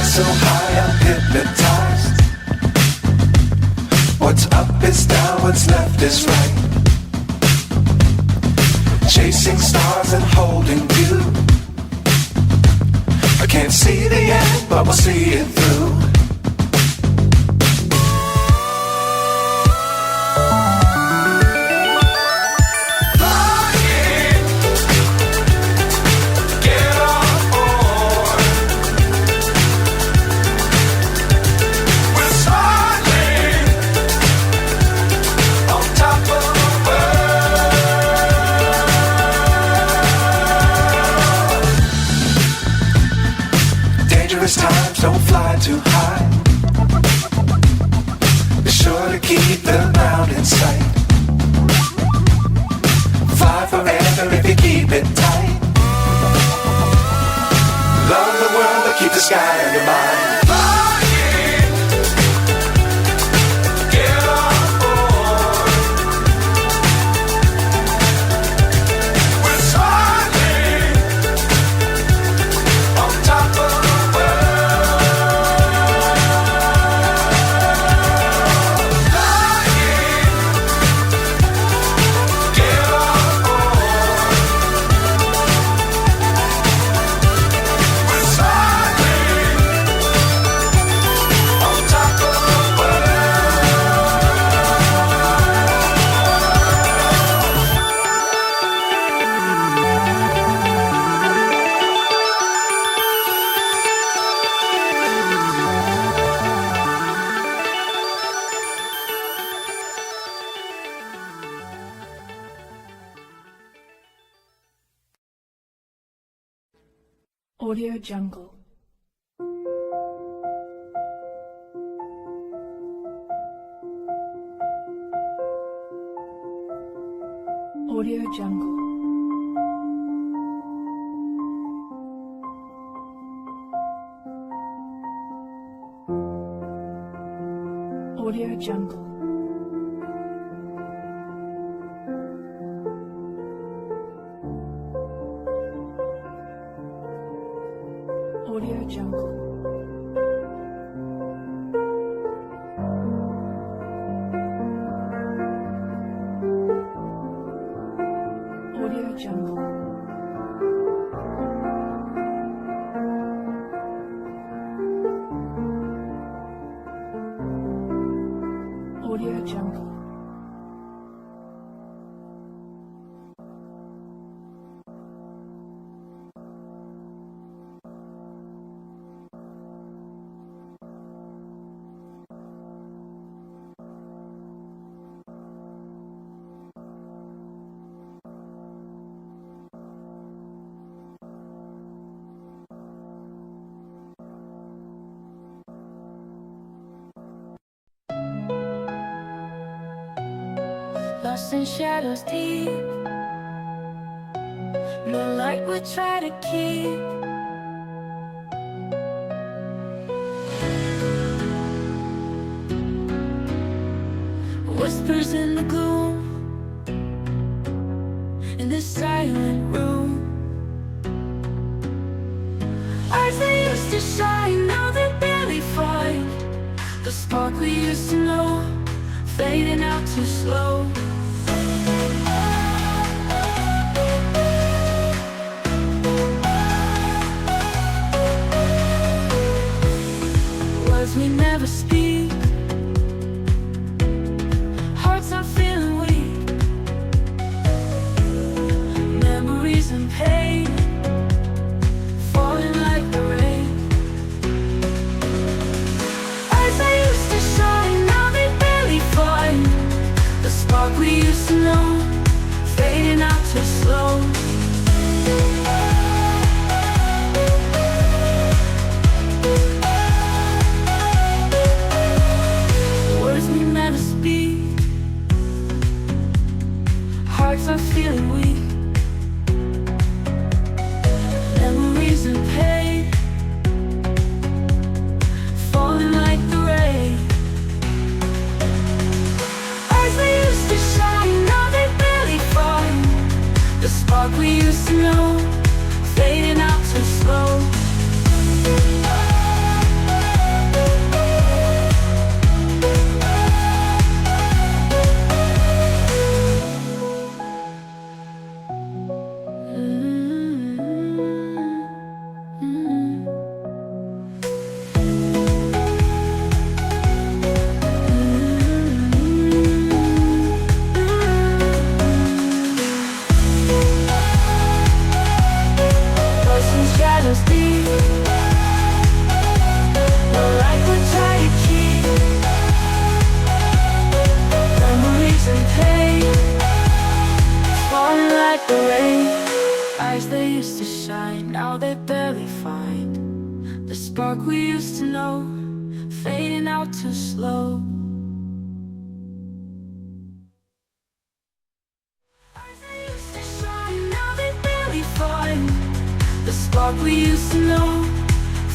so high I'm hypnotized. What's up is down, what's left is right. Chasing stars and holding you. I can't see the end, but we'll see it through. Times don't fly too high. Be sure to keep the ground in sight. Fly forever if you keep it tight. Love the world but keep the sky on your mind. Audio Jungle. Audio Jungle. Audio Jungle. Audio Jungle. Audio Jungle. Audio Jungle. Lost in shadows deep, no light we try to keep. Whispers in the gloom, in this silent room. Eyes that used to shine, now they barely find the spark we used to know, fading out too slow. Words we never speak, hearts are feeling weak, memories and pain falling like the rain. Eyes that used to shine, now they barely find the spark we used to know, fading out too slow. Words we never speak, hearts are feeling weak, memories and pain falling like the rain. Eyes that used to shine, now they barely find the spark we used to know, fading out too slow. used to know, fading out too slow. Eyes that used to shine, now they barely find the spark we used to know,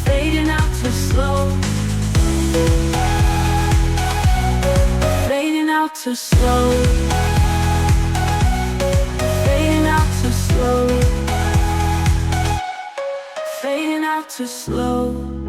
fading out too slow. Fading out too slow. Fading out too slow. Fading out too slow.